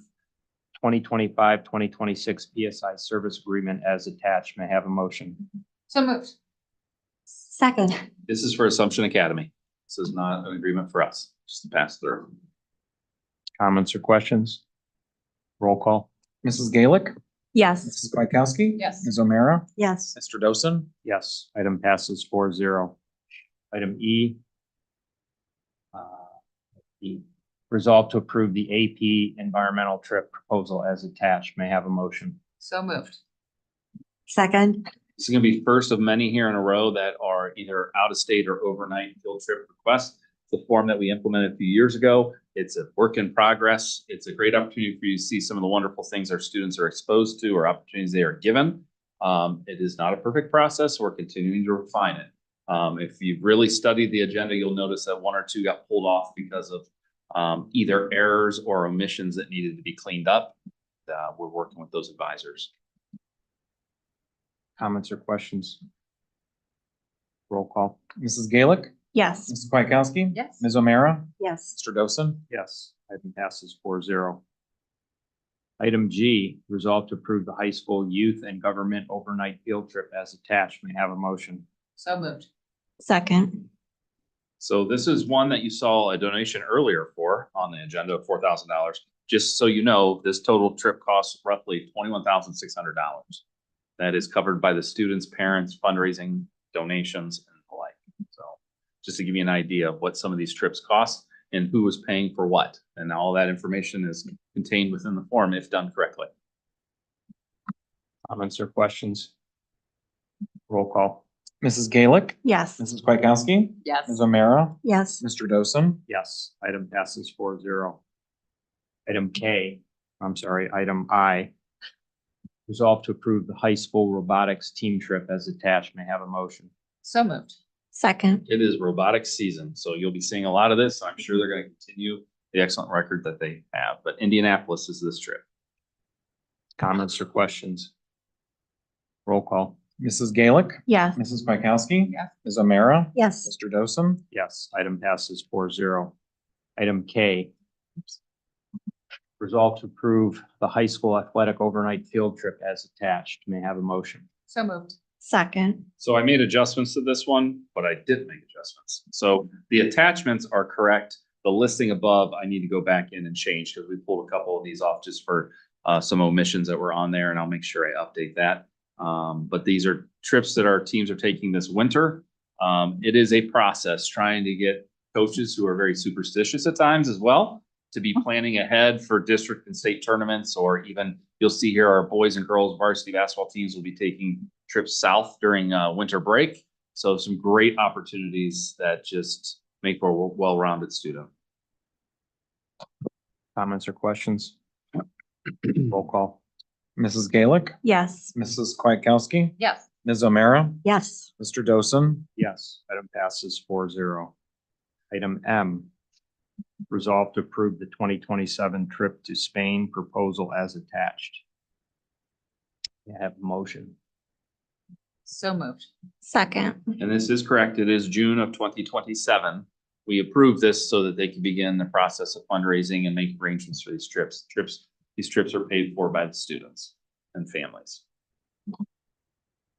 2025-2026 PSI service agreement as attached. May I have a motion? So moved. Second. This is for Assumption Academy. This is not an agreement for us, just to pass through. Comments or questions? Roll call. Mrs. Gaelic, Yes. Mrs. Kwiatkowski. Yes. Ms. O'Meara, Yes. Mr. Dosen. Yes, item passes 4-0. Item E. E, resolve to approve the AP environmental trip proposal as attached. May I have a motion? So moved. Second. This is gonna be first of many here in a row that are either out of state or overnight field trip requests. It's a form that we implemented a few years ago. It's a work in progress. It's a great opportunity for you to see some of the wonderful things our students are exposed to or opportunities they are given. It is not a perfect process. We're continuing to refine it. If you've really studied the agenda, you'll notice that one or two got pulled off because of either errors or omissions that needed to be cleaned up. We're working with those advisors. Comments or questions? Roll call. Mrs. Gaelic, Yes. Mrs. Kwiatkowski. Yes. Ms. O'Meara, Yes. Mr. Dosen. Yes, item passes 4-0. Item G, resolve to approve the high school youth and government overnight field trip as attached. May I have a motion? So moved. Second. So this is one that you saw a donation earlier for on the agenda of $4,000. Just so you know, this total trip costs roughly $21,600. That is covered by the students, parents, fundraising, donations, and the like. So just to give you an idea of what some of these trips cost and who was paying for what. And all that information is contained within the form if done correctly. Comments or questions? Roll call. Mrs. Gaelic, Yes. Mrs. Kwiatkowski. Yes. Ms. O'Meara, Yes. Mr. Dosen. Yes, item passes 4-0. Item item I. Resolve to approve the high school robotics team trip as attached. May I have a motion? So moved. Second. It is robotics season, so you'll be seeing a lot of this. I'm sure they're going to continue the excellent record that they have, but Indianapolis is this trip. Comments or questions? Roll call. Mrs. Gaelic, Yes. Mrs. Kwiatkowski. Yes. Ms. O'Meara, Yes. Mr. Dosen. Yes, item passes 4-0. Item K. Resolve to approve the high school athletic overnight field trip as attached. May I have a motion? So moved. Second. So I made adjustments to this one, but I didn't make adjustments. So the attachments are correct. The listing above, I need to go back in and change because we pulled a couple of these off just for some omissions that were on there, and I'll make sure I update that. But these are trips that our teams are taking this winter. It is a process trying to get coaches who are very superstitious at times as well to be planning ahead for district and state tournaments, or even you'll see here our boys and girls varsity basketball teams will be taking trips south during winter break. So some great opportunities that just make for a well-rounded student. Comments or questions? Roll call. Mrs. Gaelic, Yes. Mrs. Kwiatkowski. Yes. Ms. O'Meara, Yes. Mr. Dosen, Yes, item passes 4-0. Item M, resolve to approve the 2027 trip to Spain proposal as attached. May I have a motion? So moved. Second. And this is correct. It is June of 2027. We approved this so that they can begin the process of fundraising and make arrangements for these trips. These trips are paid for by the students and families.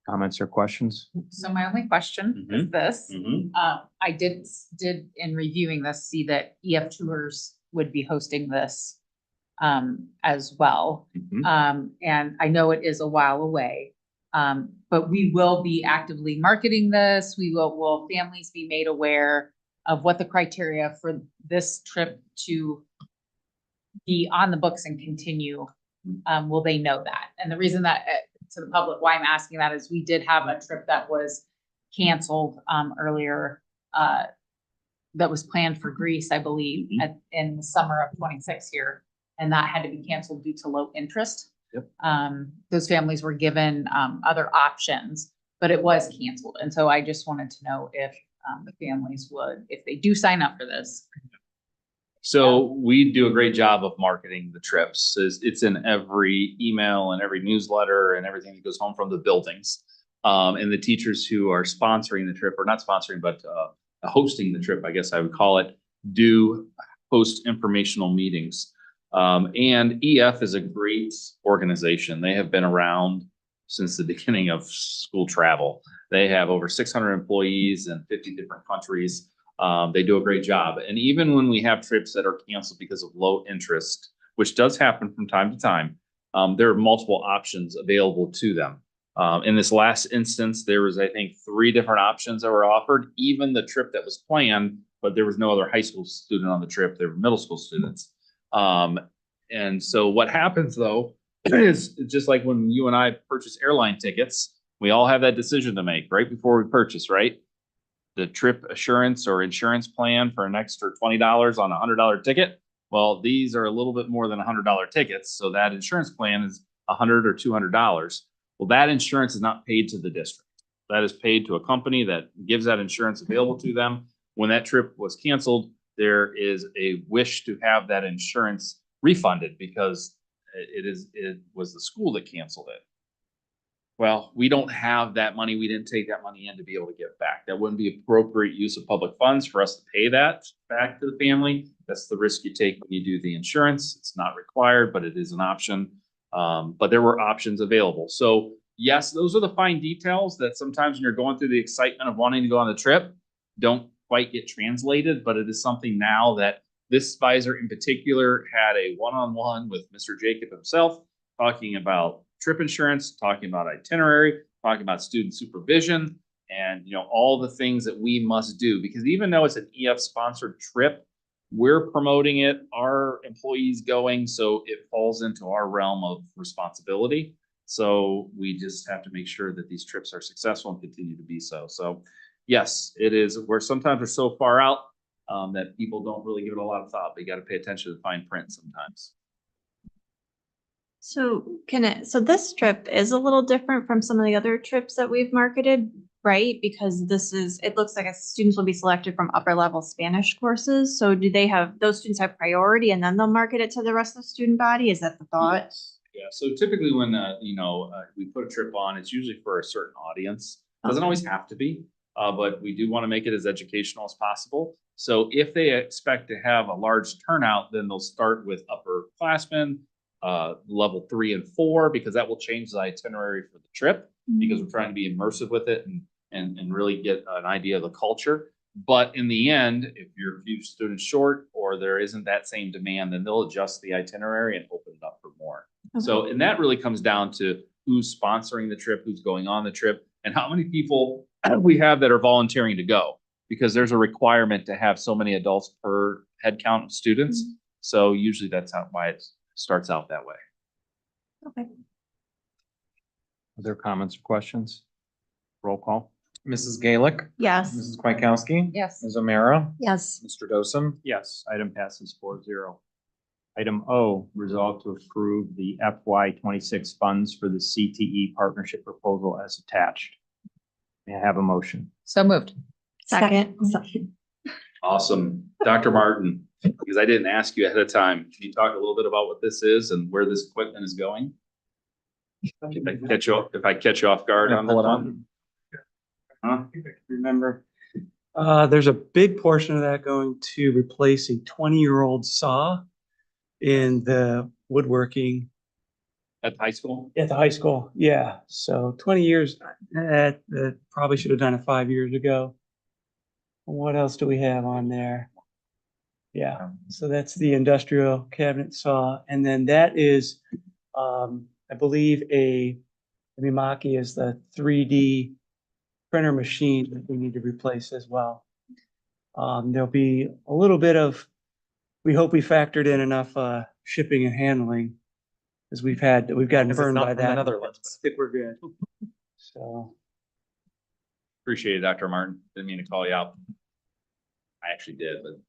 Comments or questions? So my only question is this. I did in reviewing this, see that EF Tours would be hosting this as well. And I know it is a while away. But we will be actively marketing this. Will families be made aware of what the criteria for this trip to be on the books and continue? Will they know that? And the reason that to the public, why I'm asking that is we did have a trip that was canceled earlier that was planned for Greece, I believe, in the summer of 26 here. And that had to be canceled due to low interest. Those families were given other options, but it was canceled. And so I just wanted to know if the families would, if they do sign up for this. So we do a great job of marketing the trips. It's in every email and every newsletter and everything that goes home from the buildings. And the teachers who are sponsoring the trip, or not sponsoring, but hosting the trip, I guess I would call it, do host informational meetings. And EF is a great organization. They have been around since the beginning of school travel. They have over 600 employees in 50 different countries. They do a great job. And even when we have trips that are canceled because of low interest, which does happen from time to time, there are multiple options available to them. In this last instance, there was, I think, 3 different options that were offered, even the trip that was planned, but there was no other high school student on the trip. There were middle school students. And so what happens though, is just like when you and I purchase airline tickets, we all have that decision to make right before we purchase, right? The trip assurance or insurance plan for an extra $20 on a $100 ticket. Well, these are a little bit more than $100 tickets. So that insurance plan is $100 or $200. Well, that insurance is not paid to the district. That is paid to a company that gives that insurance available to them. When that trip was canceled, there is a wish to have that insurance refunded because it was the school that canceled it. Well, we don't have that money. We didn't take that money in to be able to get back. That wouldn't be appropriate use of public funds for us to pay that back to the family. That's the risk you take when you do the insurance. It's not required, but it is an option. But there were options available. So yes, those are the fine details that sometimes when you're going through the excitement of wanting to go on the trip, don't quite get translated, but it is something now that this advisor in particular had a one-on-one with Mr. Jacob himself, talking about trip insurance, talking about itinerary, talking about student supervision, and all the things that we must do. Because even though it's an EF sponsored trip, we're promoting it, our employees going, so it falls into our realm of responsibility. So we just have to make sure that these trips are successful and continue to be so. So yes, it is. We're sometimes we're so far out that people don't really give it a lot of thought. But you got to pay attention to the fine print sometimes. So so this trip is a little different from some of the other trips that we've marketed, right? Because it looks like students will be selected from upper level Spanish courses. So do those students have priority and then they'll market it to the rest of the student body? Is that the thought? Yes. Yeah. So typically when, we put a trip on, it's usually for a certain audience. Doesn't always have to be, but we do want to make it as educational as possible. So if they expect to have a large turnout, then they'll start with upperclassmen, level 3 and 4, because that will change the itinerary for the trip, because we're trying to be immersive with it and really get an idea of the culture. But in the end, if you're a few students short or there isn't that same demand, then they'll adjust the itinerary and open it up for more. Okay. So, and that really comes down to who's sponsoring the trip, who's going on the trip, and how many people we have that are volunteering to go, because there's a requirement to have so many adults per head count of students. So usually that's why it starts out that way. Okay. Other comments or questions? Roll call. Mrs. Gaelick, Yes. Mrs. Kwiatkowski, Yes. Ms. O'Meara, Yes. Mr. Dosen, Yes, item passes 4-0. Item O, resolve to approve the FY 26 funds for the CTE partnership proposal as attached. May I have a motion? So moved. Second. Awesome. Dr. Martin, because I didn't ask you ahead of time, can you talk a little bit about what this is and where this equipment is going? If I catch you off guard on that Pull it one? Huh? Remember, there's a big portion of that going to replace a 20-year-old saw in the woodworking At high school? at the high school. Yeah, so 20 years, that probably should have done it 5 years ago. What else do we have on there? Yeah, so that's the industrial cabinet saw, and then that is, I believe the Mimaki is the 3D printer machine that we need to replace as well. There'll be a little bit of, we hope we factored in enough shipping and handling, because we've gotten Because it's burned not by from the that. Netherlands. I think we're good. So, Appreciate it, Dr. Martin. Didn't mean to call you out. I actually did, but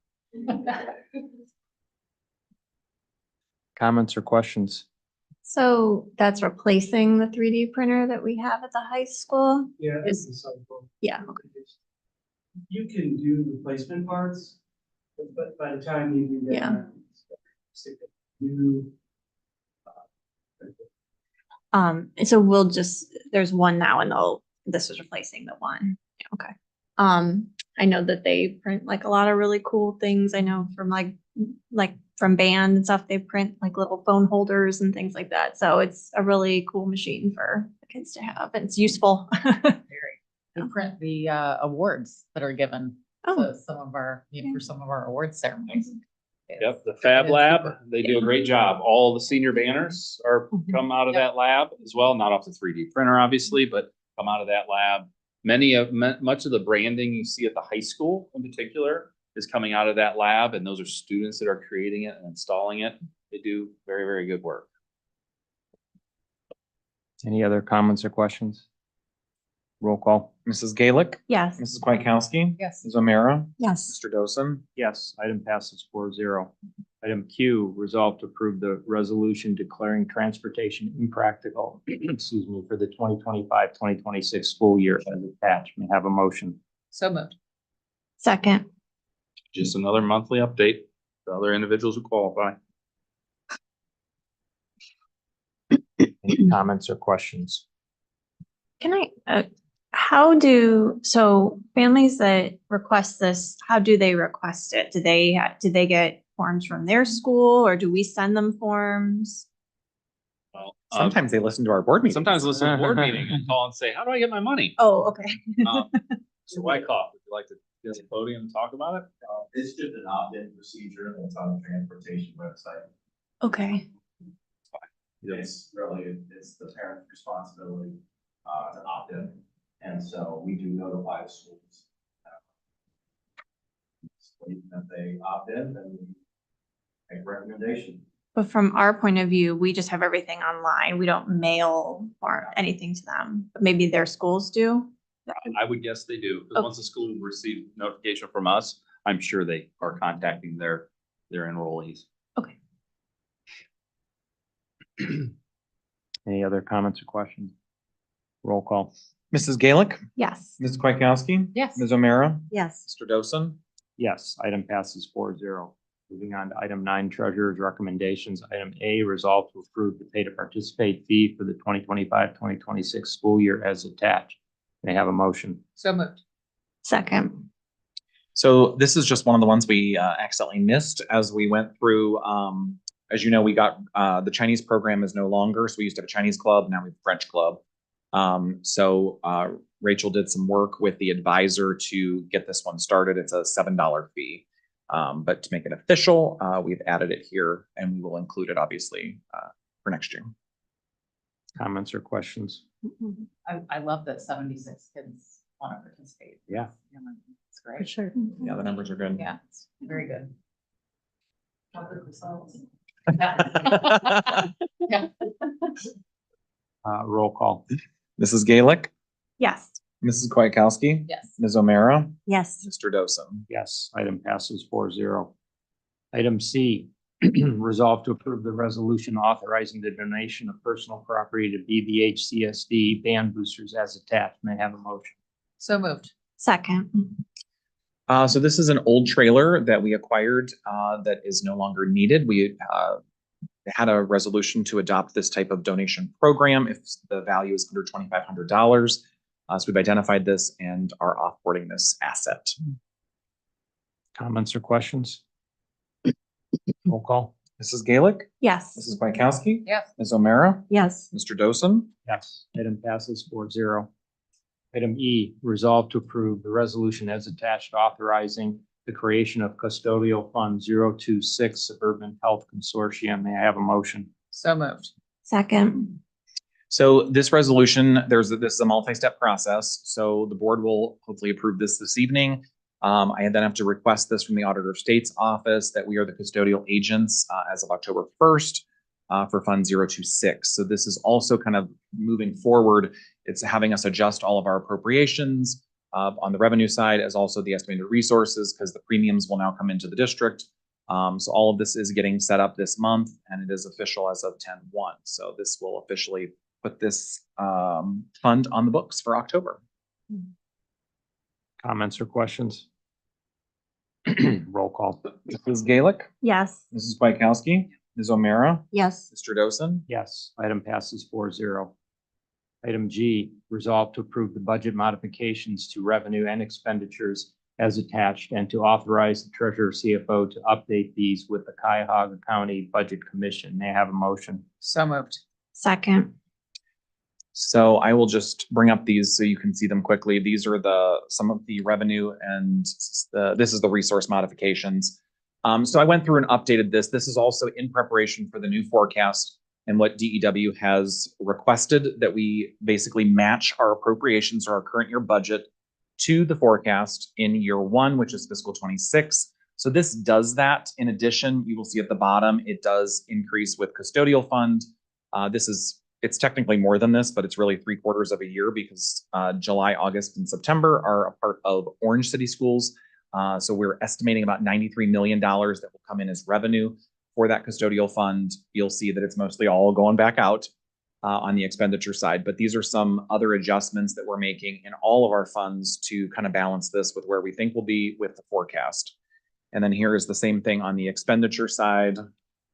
Comments or questions? So that's replacing the 3D printer that we have at the high school? yeah, Is- this is something. Yeah, okay. You can do replacement parts, but by the time you do that. Yeah. You, So there's one now and this was replacing the one. Yeah, okay. I know that they print like a lot of really cool things. I know from like from band and stuff, they print like little phone holders and things like that. So it's a really cool machine for the kids to have. And it's useful. We print the awards that are given Oh. to some of our, for some of our awards ceremonies. yep, the Fab It's Lab, super. they do a great job. All the senior banners Mhm. come out of Yep. that lab as well, not off the 3D printer, obviously, but come out of that lab. Much of the branding you see at the high school in particular is coming out of that lab, and those are students that are creating it and installing it. They do very, very good work. Any other comments or questions? Roll call. Mrs. Gaelic, Yes. Mrs. Kwiatkowski. Yes. Ms. O'Meara, Yes. Mr. Dosen. Yes, item passes 4-0. Item Q, resolve to approve the resolution declaring transportation impractical, excuse me, for the 2025-2026 school year as attached. May I have a motion? So moved. Second. Just another monthly update to other individuals who qualify. Any comments or questions? Can I, so families that request this, how do they request it? Do they get forms from their school or do we send them forms? Well, Sometimes they listen to our board meetings. sometimes listen to the board meeting and call and say, how do I get my money? Oh, okay. So Wyckoff, would you like to get the podium and talk about it? It's just an opt-in procedure that's on the transportation website. Okay. It's the parent's responsibility to opt in. And so we do notify the schools. If they opt in, then we make a recommendation. But from our point of view, we just have everything online. We don't mail or anything to them. But maybe their schools do. I would guess they do, because Okay. once the school receives notification from us, I'm sure they are contacting their enrollees. Okay. Any other comments or questions? Roll call. Mrs. Gaelic, Yes. Ms. Kwiatkowski. Yes. Ms. O'Meara, Yes. Mr. Dosen. Yes, item passes 4-0. Moving on to item 9, treasurer's recommendations. Item A, resolve to approve the pay to participate fee for the 2025-2026 school year as attached. May I have a motion? So moved. Second. So this is just one of the ones we accidentally missed as we went through. As you know, we got the Chinese program is no longer. So we used to have a Chinese club. Now we have a French club. So Rachel did some work with the advisor to get this one started. It's a $7 fee. But to make it official, we've added it here and we will include it obviously for next year. Comments or questions? I love that 76 kids want to participate. Yeah. It's great. For sure. Yeah, the numbers are good. Yeah, it's very good. How good results. Yeah. Roll call. Mrs. Gaelic, Yes. Mrs. Kwiatkowski, Yes. Ms. O'Meara, Yes. Mr. Dosen. Yes, item passes 4-0. Item C, Resolved to approve the resolution authorizing the donation of personal property to BBHCSD band boosters as attached. May I have a motion? So moved. Second. So this is an old trailer that we acquired that is no longer needed. We had a resolution to adopt this type of donation program if the value is under $2,500. So we've identified this and are offboarding this asset. Comments or questions? Roll call. Mrs. Gaelic, Yes. Mrs. Bykowski, Yes. Ms. O'Meara, Yes. Mr. Dosen. Yes. Item passes 4-0. Item E, resolve to approve the resolution as attached authorizing the creation of custodial fund 026 Suburban Health Consortium. May I have a motion? So moved. Second. So this resolution, this is a multi-step process. So the board will hopefully approve this evening. I then have to request this from the Auditor of State's office that we are the custodial agents as of October 1st for Fund 026. So this is also kind of moving forward. It's having us adjust all of our appropriations on the revenue side as also the estimated resources because the premiums will now come into the district. So all of this is getting set up this month and it is official as of 10/1. So this will officially put this fund on the books for October. Comments or questions? Roll call. Mrs. Gaelic, Yes. Mrs. Bykowski, Ms. O'Meara, Yes. Mr. Dosen. Yes. Item passes 4-0. Item G, resolve to approve the budget modifications to revenue and expenditures as attached and to authorize the treasurer CFO to update these with the Cuyahoga County Budget Commission. May I have a motion? So moved. Second. So I will just bring up these so you can see them quickly. These are some of the revenue and this is the resource modifications. So I went through and updated this. This is also in preparation for the new forecast and what DEW has requested that we basically match our appropriations or our current year budget to the forecast in year one, which is fiscal 26. So this does that. In addition, you will see at the bottom, it does increase with custodial fund. It's technically more than this, but it's really 3/4 of a year because July, August, and September are a part of Orange City Schools. So we're estimating about $93 million that will come in as revenue for that custodial fund. You'll see that it's mostly all going back out on the expenditure side, but these are some other adjustments that we're making in all of our funds to kind of balance this with where we think we'll be with the forecast. And then here is the same thing on the expenditure side.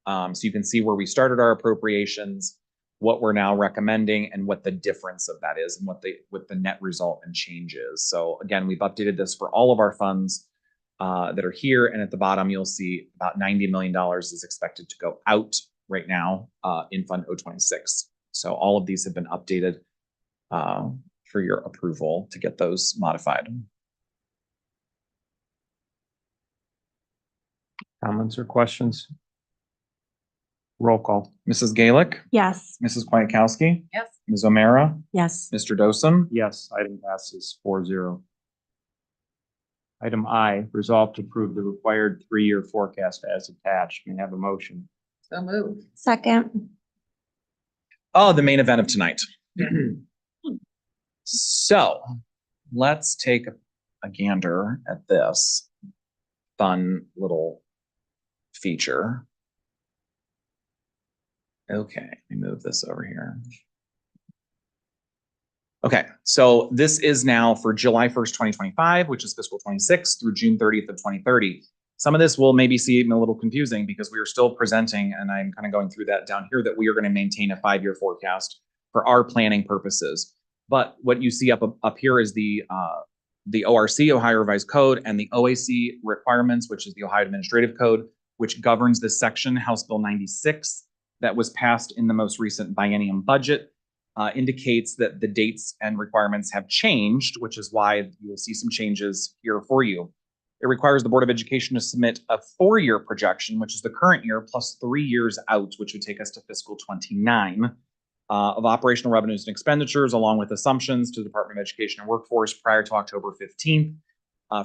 So you can see where we started our appropriations, what we're now recommending, and what the difference of that is and what the net result and change is. So again, we've updated this for all of our funds that are here. And at the bottom, you'll see about $90 million is expected to go out right now in Fund 026. So all of these have been updated for your approval to get those modified. Comments or questions? Roll call. Mrs. Gaelic, Yes. Mrs. Kwiatkowski, Yes. Ms. O'Meara, Yes. Mr. Dosen. Yes, item passes 4-0. Item I, resolve to approve the required 3-year forecast as attached. May I have a motion? So moved. Second. Oh, the main event of tonight. So let's take a gander at this fun little feature. Okay, let me move this over here. Okay, so this is now for July 1st, 2025, which is fiscal 26 through June 30th of 2030. Some of this will maybe seem a little confusing because we are still presenting, and I'm kind of going through that down here, that we are going to maintain a 5-year forecast for our planning purposes. But what you see up here is the ORC, Ohio Revised Code, and the OAC requirements, which is the Ohio Administrative Code, which governs this section, House Bill 96, that was passed in the most recent biennium budget, indicates that the dates and requirements have changed, which is why you will see some changes here for you. It requires the Board of Education to submit a 4-year projection, which is the current year, plus 3 years out, which would take us to fiscal 29, of operational revenues and expenditures, along with assumptions to the Department of Education and Workforce prior to October 15th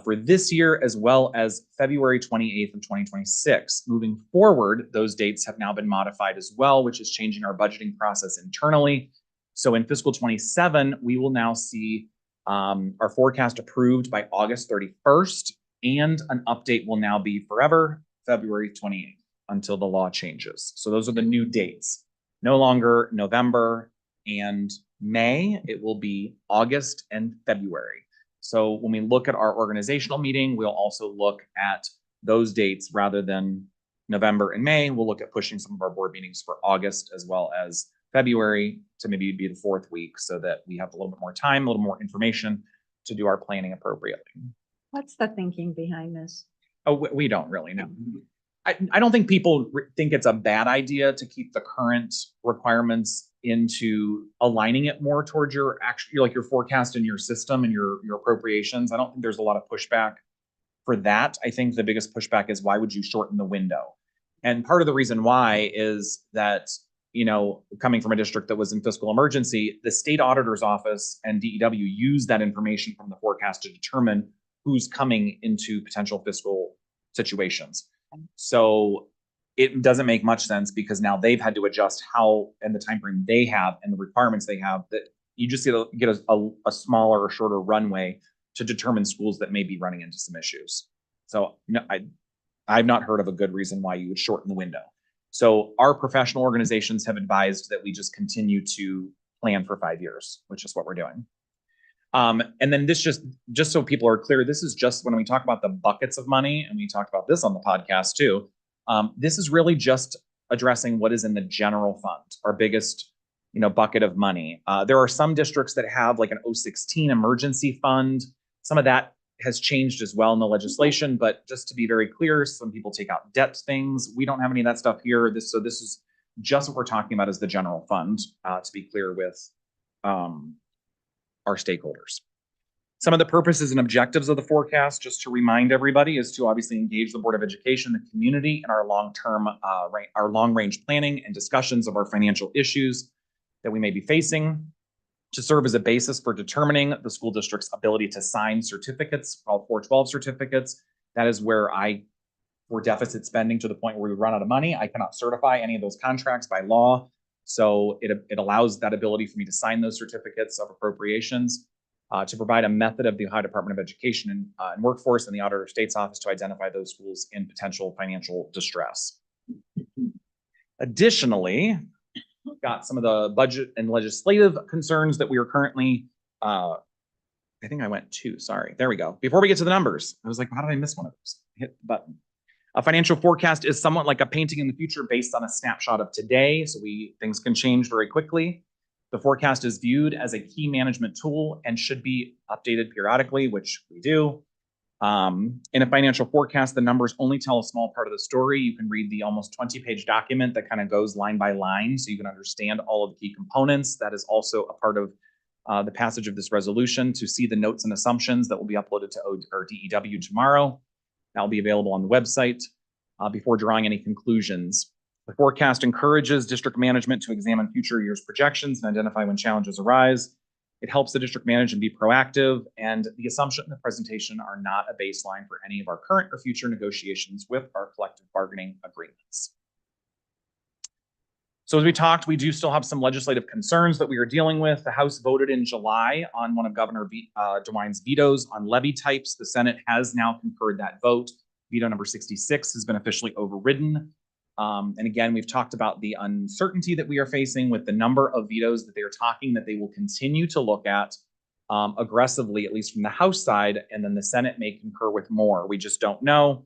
for this year, as well as February 28th of 2026. Moving forward, those dates have now been modified as well, which is changing our budgeting process internally. So in fiscal 27, we will now see our forecast approved by August 31st, and an update will now be forever, February 28th. until the law changes. So those are the new dates. No longer November and May, it will be August and February. So when we look at our organizational meeting, we'll also look at those dates rather than November and May. We'll look at pushing some of our board meetings for August as well as February to maybe be the fourth week so that we have a little bit more time, a little more information to do our planning appropriately. What's the thinking behind this? Oh, we don't really know. I don't think people think it's a bad idea to keep the current requirements into aligning it more towards your actual, like your forecast and your system and your appropriations. I don't think there's a lot of pushback for that. I think the biggest pushback is why would you shorten the window? And part of the reason why is that, you know, coming from a district that was in fiscal emergency, the state auditor's office and DEW use that information from the forecast to determine who's coming into potential fiscal situations. So it doesn't make much sense because now they've had to adjust how and the time frame they have and the requirements they have, that you just get a smaller or shorter runway to determine schools that may be running into some issues. So no, I've not heard of a good reason why you would shorten the window. So our professional organizations have advised that we just continue to plan for 5 years, which is what we're doing. And then this just so people are clear, this is just when we talk about the buckets of money, and we talked about this on the podcast too. This is really just addressing what is in the general fund, our biggest, you know, bucket of money. There are some districts that have like an 016 emergency fund. Some of that has changed as well in the legislation, but just to be very clear, some people take out debt things. We don't have any of that stuff here. So this is just what we're talking about as the general fund, to be clear with our stakeholders. Some of the purposes and objectives of the forecast, just to remind everybody, is to obviously engage the Board of Education, the community, in our long-range planning and discussions of our financial issues that we may be facing, to serve as a basis for determining the school district's ability to sign certificates, called 412 certificates. That is where for deficit spending to the point where we run out of money, I cannot certify any of those contracts by law. So it allows that ability for me to sign those certificates of appropriations, to provide a method of the Ohio Department of Education and Workforce and the Auditor of State's Office to identify those schools in potential financial distress. Additionally, we've got some of the budget and legislative concerns that we are currently, I think I went 2, sorry, there we go. Before we get to the numbers, I was like, how did I miss one of those? Hit the button. A financial forecast is somewhat like a painting in the future based on a snapshot of today. So things can change very quickly. The forecast is viewed as a key management tool and should be updated periodically, which we do. In a financial forecast, the numbers only tell a small part of the story. You can read the almost 20-page document that kind of goes line by line so you can understand all of the key components. That is also a part of the passage of this resolution, to see the notes and assumptions that will be uploaded to our DEW tomorrow. That will be available on the website before drawing any conclusions. The forecast encourages district management to examine future years' projections and identify when challenges arise. It helps the district manage and be proactive, and the assumption and the presentation are not a baseline for any of our current or future negotiations with our collective bargaining agreements. So as we talked, we do still have some legislative concerns that we are dealing with. The House voted in July on one of Governor DeWine's vetoes on levy types. The Senate has now concurred that vote. Veto number 66 has been officially overridden. And again, we've talked about the uncertainty that we are facing with the number of vetoes that they are talking that they will continue to look at aggressively, at least from the House side, and then the Senate may concur with more. We just don't know.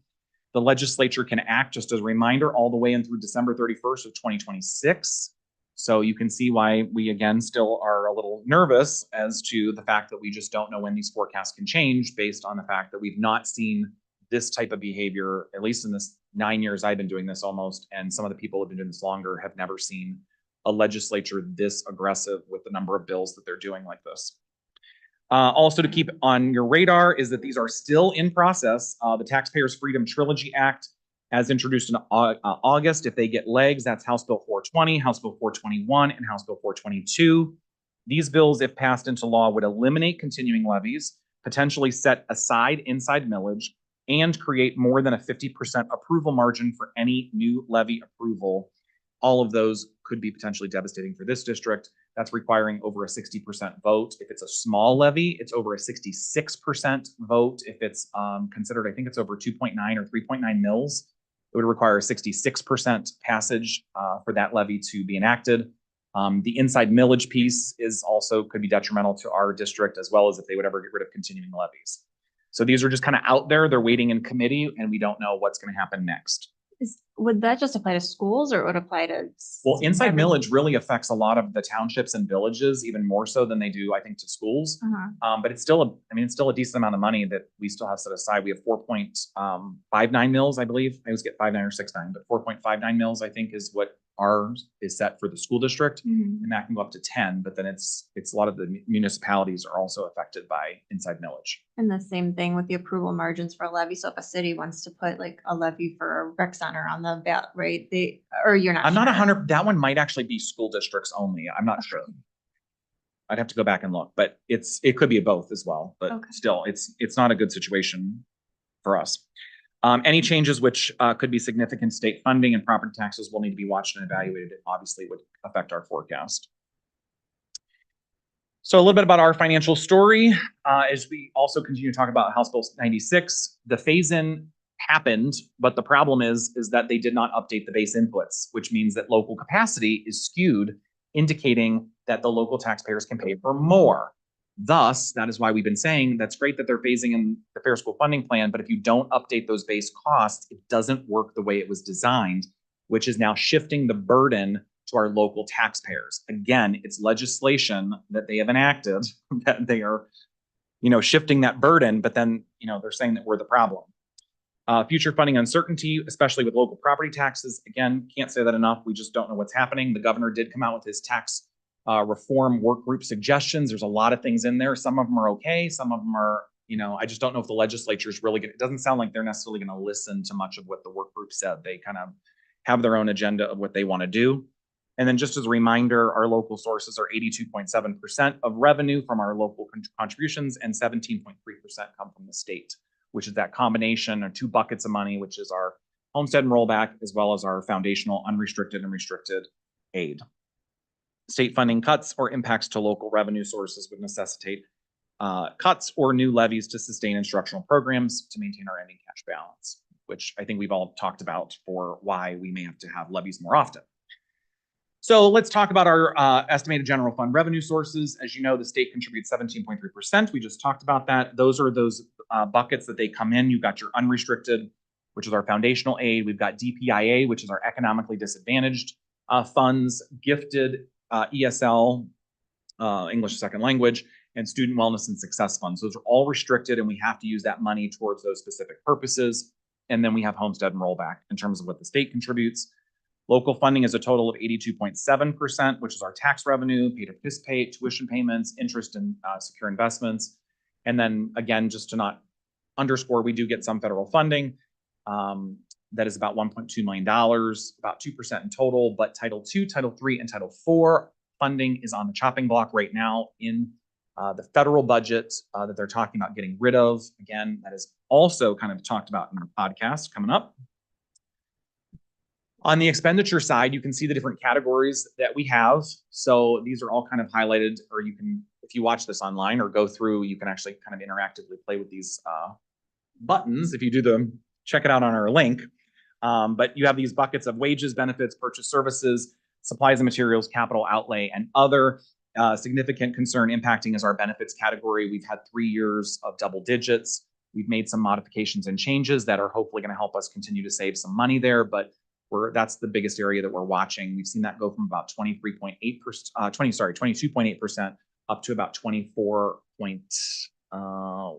The legislature can act, just as a reminder, all the way in through December 31st of 2026. So you can see why we, again, still are a little nervous as to the fact that we just don't know when these forecasts can change, based on the fact that we've not seen this type of behavior, at least in this 9 years I've been doing this almost, and some of the people who have been doing this longer have never seen a legislature this aggressive with the number of bills that they're doing like this. Also to keep on your radar is that these are still in process. The Taxpayers Freedom Trilogy Act, as introduced in August, if they get legs, that's House Bill 420, House Bill 421, and House Bill 422. These bills, if passed into law, would eliminate continuing levies, potentially set aside inside millage, and create more than a 50% approval margin for any new levy approval. All of those could be potentially devastating for this district. That's requiring over a 60% vote. If it's a small levy, it's over a 66% vote. If it's considered, I think it's over 2.9 or 3.9 mils. It would require a 66% passage for that levy to be enacted. The inside millage piece is also could be detrimental to our district, as well as if they would ever get rid of continuing levies. So these are just kind of out there. They're waiting in committee, and we don't know what's going to happen next. Would that just apply to schools, or it would apply to? Well, inside millage really affects a lot of the townships and villages, even more so than they do, I think, to schools. But it's still it's still a decent amount of money that we still have set aside. We have 4.59 mils, I believe. I always get 5.9 or 6.9, but 4.59 mils, I think, is what ours is set for the school district, and that can go up to 10. But then it's a lot of the municipalities are also affected by inside millage. And the same thing with the approval margins for a levy. So if a city wants to put like a levy for a rec center on the bat, right? You're not. I'm not sure. 100. That one might actually be school districts only. I'm not sure. I'd have to go back and look, but it could be both as well. But still, it's not a good situation for us. Any changes which could be significant state funding and property taxes will need to be watched and evaluated. It obviously would affect our forecast. So a little bit about our financial story. As we also continue to talk about House Bill 96, the phase-in happened, but the problem is that they did not update the base inputs, which means that local capacity is skewed, indicating that the local taxpayers can pay for more. Thus, that is why we've been saying that's great that they're phasing in the Fair School Funding Plan, but if you don't update those base costs, it doesn't work the way it was designed, which is now shifting the burden to our local taxpayers. Again, it's legislation that they have enacted that they are, shifting that burden, but then, they're saying that we're the problem. Future funding uncertainty, especially with local property taxes. Again, can't say that enough. We just don't know what's happening. The governor did come out with his tax reform work group suggestions. There's a lot of things in there. Some of them are okay. Some of them are, I just don't know if the legislature is really it doesn't sound like they're necessarily going to listen to much of what the work group said. They kind of have their own agenda of what they want to do. And then just as a reminder, our local sources are 82.7% of revenue from our local contributions, and 17.3% come from the state, which is that combination of two buckets of money, which is our homestead and rollback, as well as our foundational unrestricted and restricted aid. State funding cuts or impacts to local revenue sources would necessitate cuts or new levies to sustain instructional programs to maintain our ending cash balance, which I think we've all talked about for why we may have to have levies more often. So let's talk about our estimated general fund revenue sources. As you know, the state contributes 17.3%. We just talked about that. Those are those buckets that they come in. You've got your unrestricted, which is our foundational aid. We've got DPIA, which is our economically disadvantaged funds, gifted ESL, English second language, and student wellness and success funds. Those are all restricted, and we have to use that money towards those specific purposes. And then we have homestead and rollback in terms of what the state contributes. Local funding is a total of 82.7%, which is our tax revenue, pay to participate, tuition payments, interest in secure investments. And then again, just to not underscore, we do get some federal funding. That is about $1.2 million, about 2% in total, but Title II, Title III, and Title IV funding is on the chopping block right now in the federal budget that they're talking about getting rid of. Again, that is also kind of talked about in the podcast coming up. On the expenditure side, you can see the different categories that we have. So these are all kind of highlighted, or you can, if you watch this online or go through, you can actually kind of interactively play with these buttons. If you do them, check it out on our link. But you have these buckets of wages, benefits, purchase services, supplies and materials, capital outlay, and other. Significant concern impacting is our benefits category. We've had 3 years of double digits. We've made some modifications and changes that are hopefully going to help us continue to save some money there, but that's the biggest area that we're watching. We've seen that go from about 22.8% up to about 24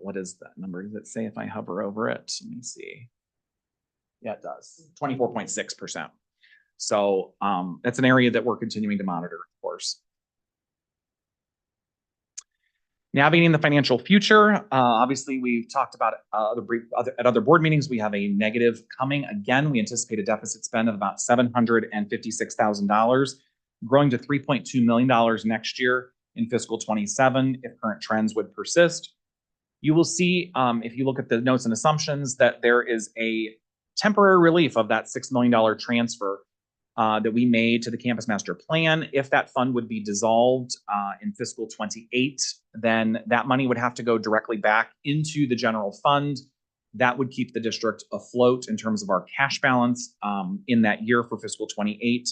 what is that number? Does it say if I hover over it? Let me see. Yeah, it does. 24.6%. So that's an area that we're continuing to monitor, of course. Navigating the financial future. Obviously, we've talked about at other board meetings. We have a negative coming. Again, we anticipate a deficit spend of about $756,000, growing to $3.2 million next year in fiscal 27 if current trends would persist. You will see, if you look at the notes and assumptions, that there is a temporary relief of that $6 million transfer that we made to the campus master plan. If that fund would be dissolved in fiscal 28, then that money would have to go directly back into the general fund That would keep the district afloat in terms of our cash balance in that year for fiscal 28.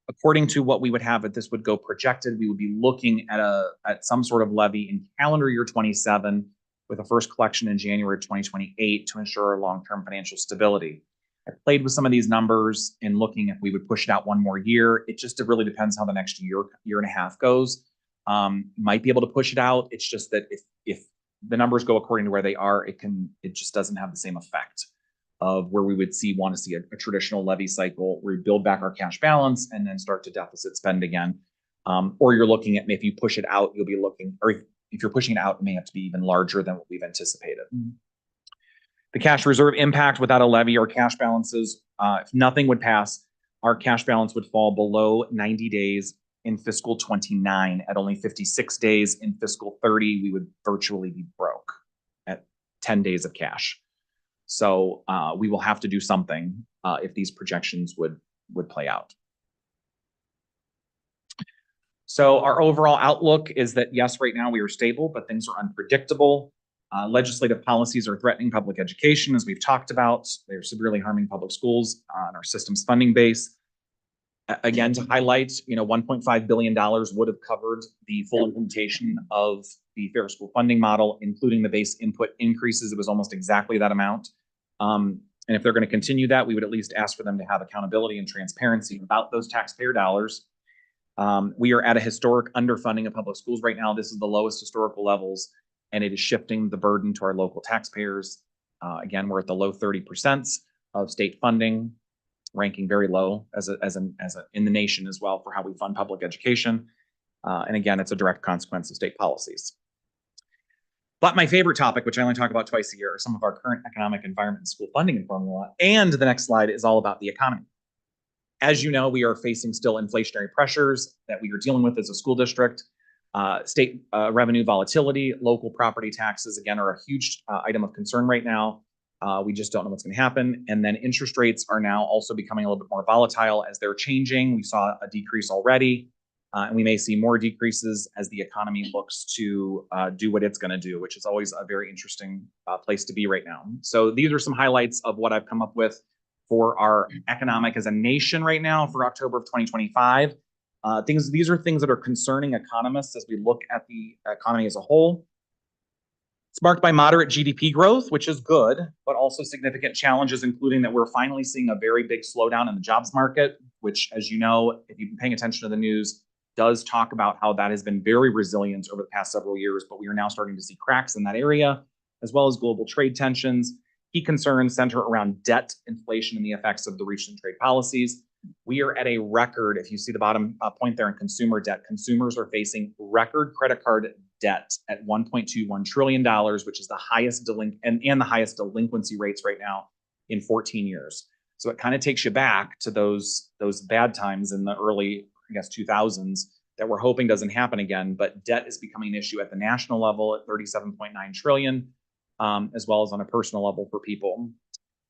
According to what we would have, if this would go projected, we would be looking at some sort of levy in calendar year 27 with a first collection in January of 2028 to ensure our long-term financial stability. I played with some of these numbers and looking if we would push it out one more year. It just really depends how the next year and a half goes. Might be able to push it out. It's just that if the numbers go according to where they are, it just doesn't have the same effect of where we would want to see a traditional levy cycle where we build back our cash balance and then start to deficit spend again. Or you're looking at, if you push it out, you'll be looking, or if you're pushing it out, it may have to be even larger than what we've anticipated. The cash reserve impact without a levy or cash balances, if nothing would pass, our cash balance would fall below 90 days in fiscal 29. At only 56 days in fiscal 30, we would virtually be broke at 10 days of cash. So we will have to do something if these projections would play out. So our overall outlook is that, yes, right now we are stable, but things are unpredictable. Legislative policies are threatening public education, as we've talked about. They're severely harming public schools on our system's funding base. Again, to highlight, $1.5 billion would have covered the full implementation of the fair school funding model, including the base input increases. It was almost exactly that amount. And if they're going to continue that, we would at least ask for them to have accountability and transparency about those taxpayer dollars. We are at a historic underfunding of public schools right now. This is the lowest historical levels, and it is shifting the burden to our local taxpayers. Again, we're at the low 30% of state funding, ranking very low in the nation as well for how we fund public education. And again, it's a direct consequence of state policies. But my favorite topic, which I only talk about twice a year, are some of our current economic environment and school funding and formula. And the next slide is all about the economy. As you know, we are facing still inflationary pressures that we are dealing with as a school district. State revenue volatility, local property taxes, again, are a huge item of concern right now. We just don't know what's going to happen. And then interest rates are now also becoming a little bit more volatile as they're changing. We saw a decrease already, and we may see more decreases as the economy looks to do what it's going to do, which is always a very interesting place to be right now. So these are some highlights of what I've come up with for our economic as a nation right now for October of 2025. These are things that are concerning economists as we look at the economy as a whole. It's marked by moderate GDP growth, which is good, but also significant challenges, including that we're finally seeing a very big slowdown in the jobs market, which, as you know, if you've been paying attention to the news, does talk about how that has been very resilient over the past several years, but we are now starting to see cracks in that area, as well as global trade tensions. Key concerns center around debt, inflation, and the effects of the recent trade policies. We are at a record, if you see the bottom point there in consumer debt, consumers are facing record credit card debt at $1.21 trillion, which is the highest and the highest delinquency rates right now in 14 years. So it kind of takes you back to those bad times in the early, 2000s that we're hoping doesn't happen again. But debt is becoming an issue at the national level at $37.9 trillion, as well as on a personal level for people.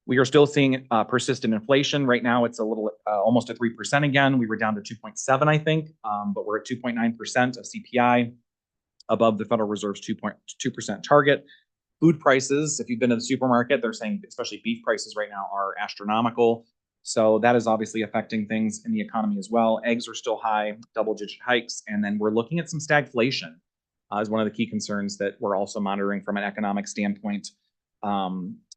We are still seeing persistent inflation. Right now, it's a little almost at 3% again. We were down to 2.7, I think, but we're at 2.9% of CPI, above the Federal Reserve's 2.2% target. Food prices, if you've been to the supermarket, they're saying, especially beef prices right now, are astronomical. So that is obviously affecting things in the economy as well. Eggs are still high, double-digit hikes, and then we're looking at some stagflation as one of the key concerns that we're also monitoring from an economic standpoint,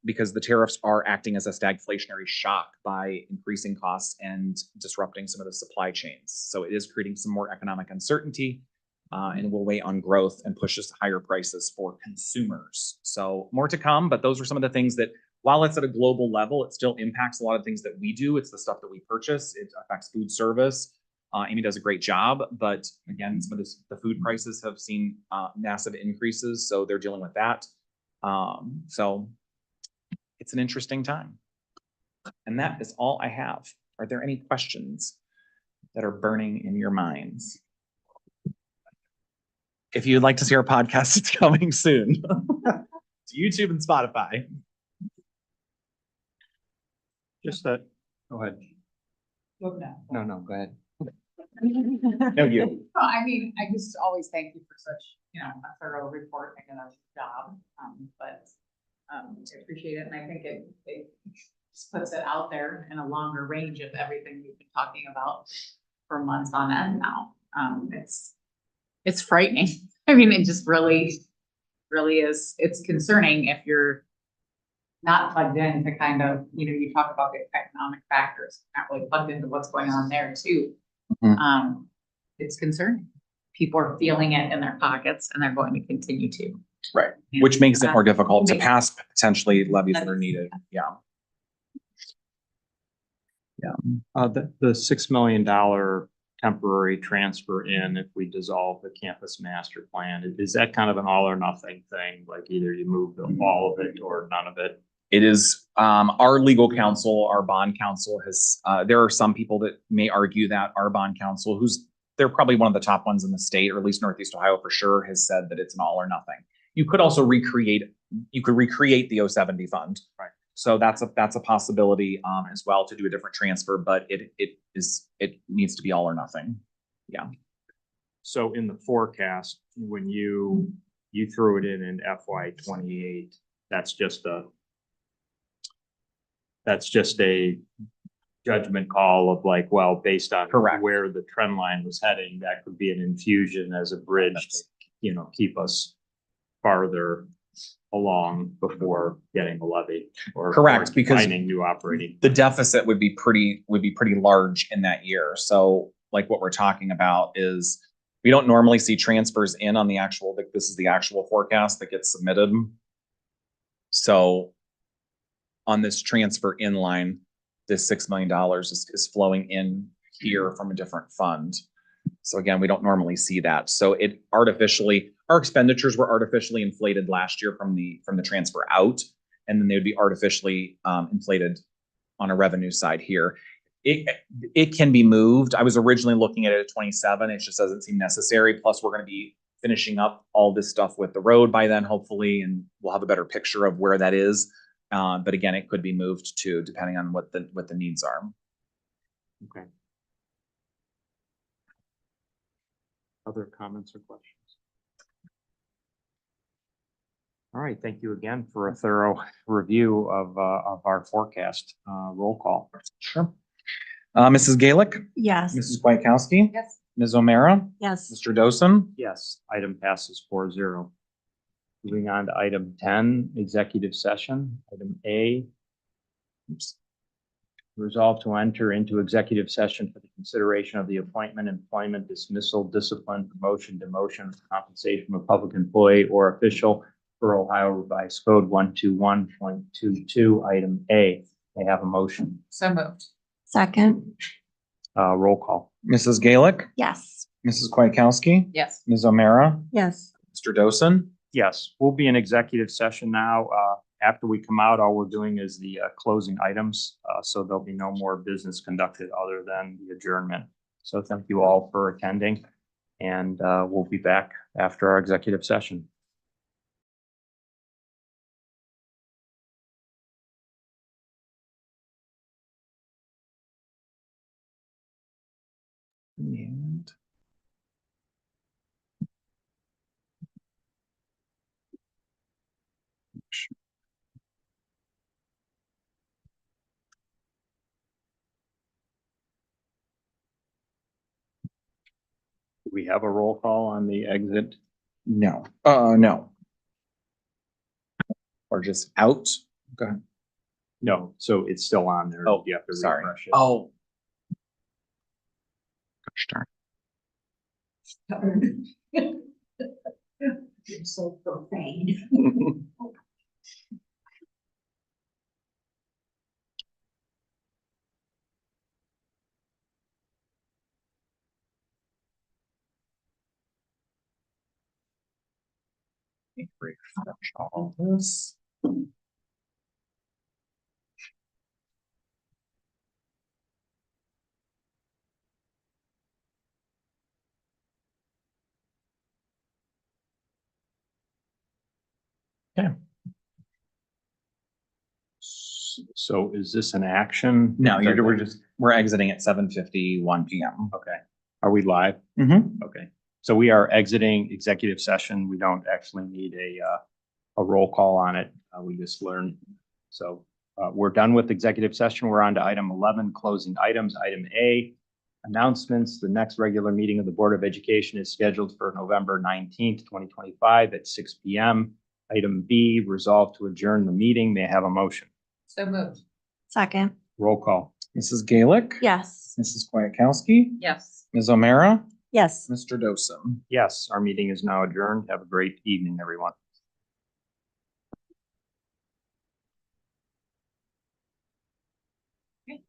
because the tariffs are acting as a stagflationary shock by increasing costs and disrupting some of the supply chains. So it is creating some more economic uncertainty, and will weigh on growth and push us to higher prices for consumers. So more to come, but those are some of the things that, while it's at a global level, it still impacts a lot of things that we do. It's the stuff that we purchase. It affects food service. Amy does a great job, but again, some of the food prices have seen massive increases, so they're dealing with that. So it's an interesting time. And that is all I have. Are there any questions that are burning in your minds? If you'd like to see our podcast, it's coming soon to YouTube and Spotify. Just that, go ahead. No, Go ahead. No, you. Well, I mean, I just always thank you for such, a thorough report and a job. But I appreciate it, and I think it just puts it out there in a longer range of everything we've been talking about for months on end now. It's frightening. I mean, it just really is. It's concerning if you're not plugged in to kind of, you talk about the economic factors, not really plugged into what's going on there too. Mhm. It's concerning. People are feeling it in their pockets and they're going to continue to. Right. Which makes it more difficult to Makes- pass potentially levies that are needed. Yeah. The $6 million temporary transfer in, if we dissolve the campus master plan, is that kind of an all or nothing thing? Like either you move all of it or none of it? It is, our legal counsel, our bond counsel has, there are some people that may argue that our bond counsel, they're probably one of the top ones in the state, or at least Northeast Ohio for sure, has said that it's an all or nothing. You could also recreate the 070 fund. Right. So that's a possibility, as well, to do a different transfer, but it needs to be all or nothing. Yeah. So in the forecast, when you threw it in FY 28, that's just a judgment call of like, well, based on Correct. where the trend line was heading, that could be an infusion as a bridge to, keep us farther along before getting a levy or Correct, because finding new operating. the deficit would be pretty large in that year. So like what we're talking about is we don't normally see transfers in on the actual, like this is the actual forecast that gets submitted. So on this transfer in line, this $6 million is flowing in here from a different fund. So again, we don't normally see that. So our expenditures were artificially inflated last year from the transfer out, and then they would be artificially inflated on a revenue side here. It can be moved. I was originally looking at it at 27. It just doesn't seem necessary. Plus, we're going to be finishing up all this stuff with the road by then, hopefully, and we'll have a better picture of where that is. But again, it could be moved too, depending on what the needs are. Okay. Other comments or questions? All right, thank you again for a thorough review of our forecast. Roll call. Sure. Mrs. Gaelic, Yes. Mrs. Kwiatkowski, Yes. Ms. O'Mara, Yes. Mr. Dosen. Yes, item passes 4-0. Moving on to item 10, executive session. Item A. Resolve to enter into executive session for the consideration of the appointment, employment, dismissal, discipline, promotion, demotion, compensation of public employee or official for Ohio Revised Code 121.22, item A. May I have a motion? So moved. Second. Roll call. Mrs. Gaelic, Yes. Mrs. Kwiatkowski, Yes. Ms. O'Mara, Yes. Mr. Dosen. Yes, we'll be in executive session now. After we come out, all we're doing is the closing items. So there'll be no more business conducted other than the adjournment. So thank you all for attending, and we'll be back after our executive session. And Do we have a roll call on the exit? no, no. Or just out. Go ahead. No, so it's still on there. Oh, You have to sorry. refresh it. Oh. Gosh darn. You're so profane. Refresh all this. So is this an action? No, we're exiting at 7:51 p.m. Okay. Are we live? Mm-hmm. Okay. So we are exiting executive session. We don't actually need a roll call on it. We just learned. So we're done with executive session. We're on to item 11, closing items. Item A, announcements. The next regular meeting of the Board of Education is scheduled for November 19th, 2025 at 6 p.m. Item B, resolve to adjourn the meeting. May I have a motion? So moved. Second. Roll call. Mrs. Gaelic. Yes. Mrs. Kwiatkowski. Yes. Ms. O'Meara. Yes. Mr. Dosen. Yes, our meeting is now adjourned. Have a great evening, everyone. Great.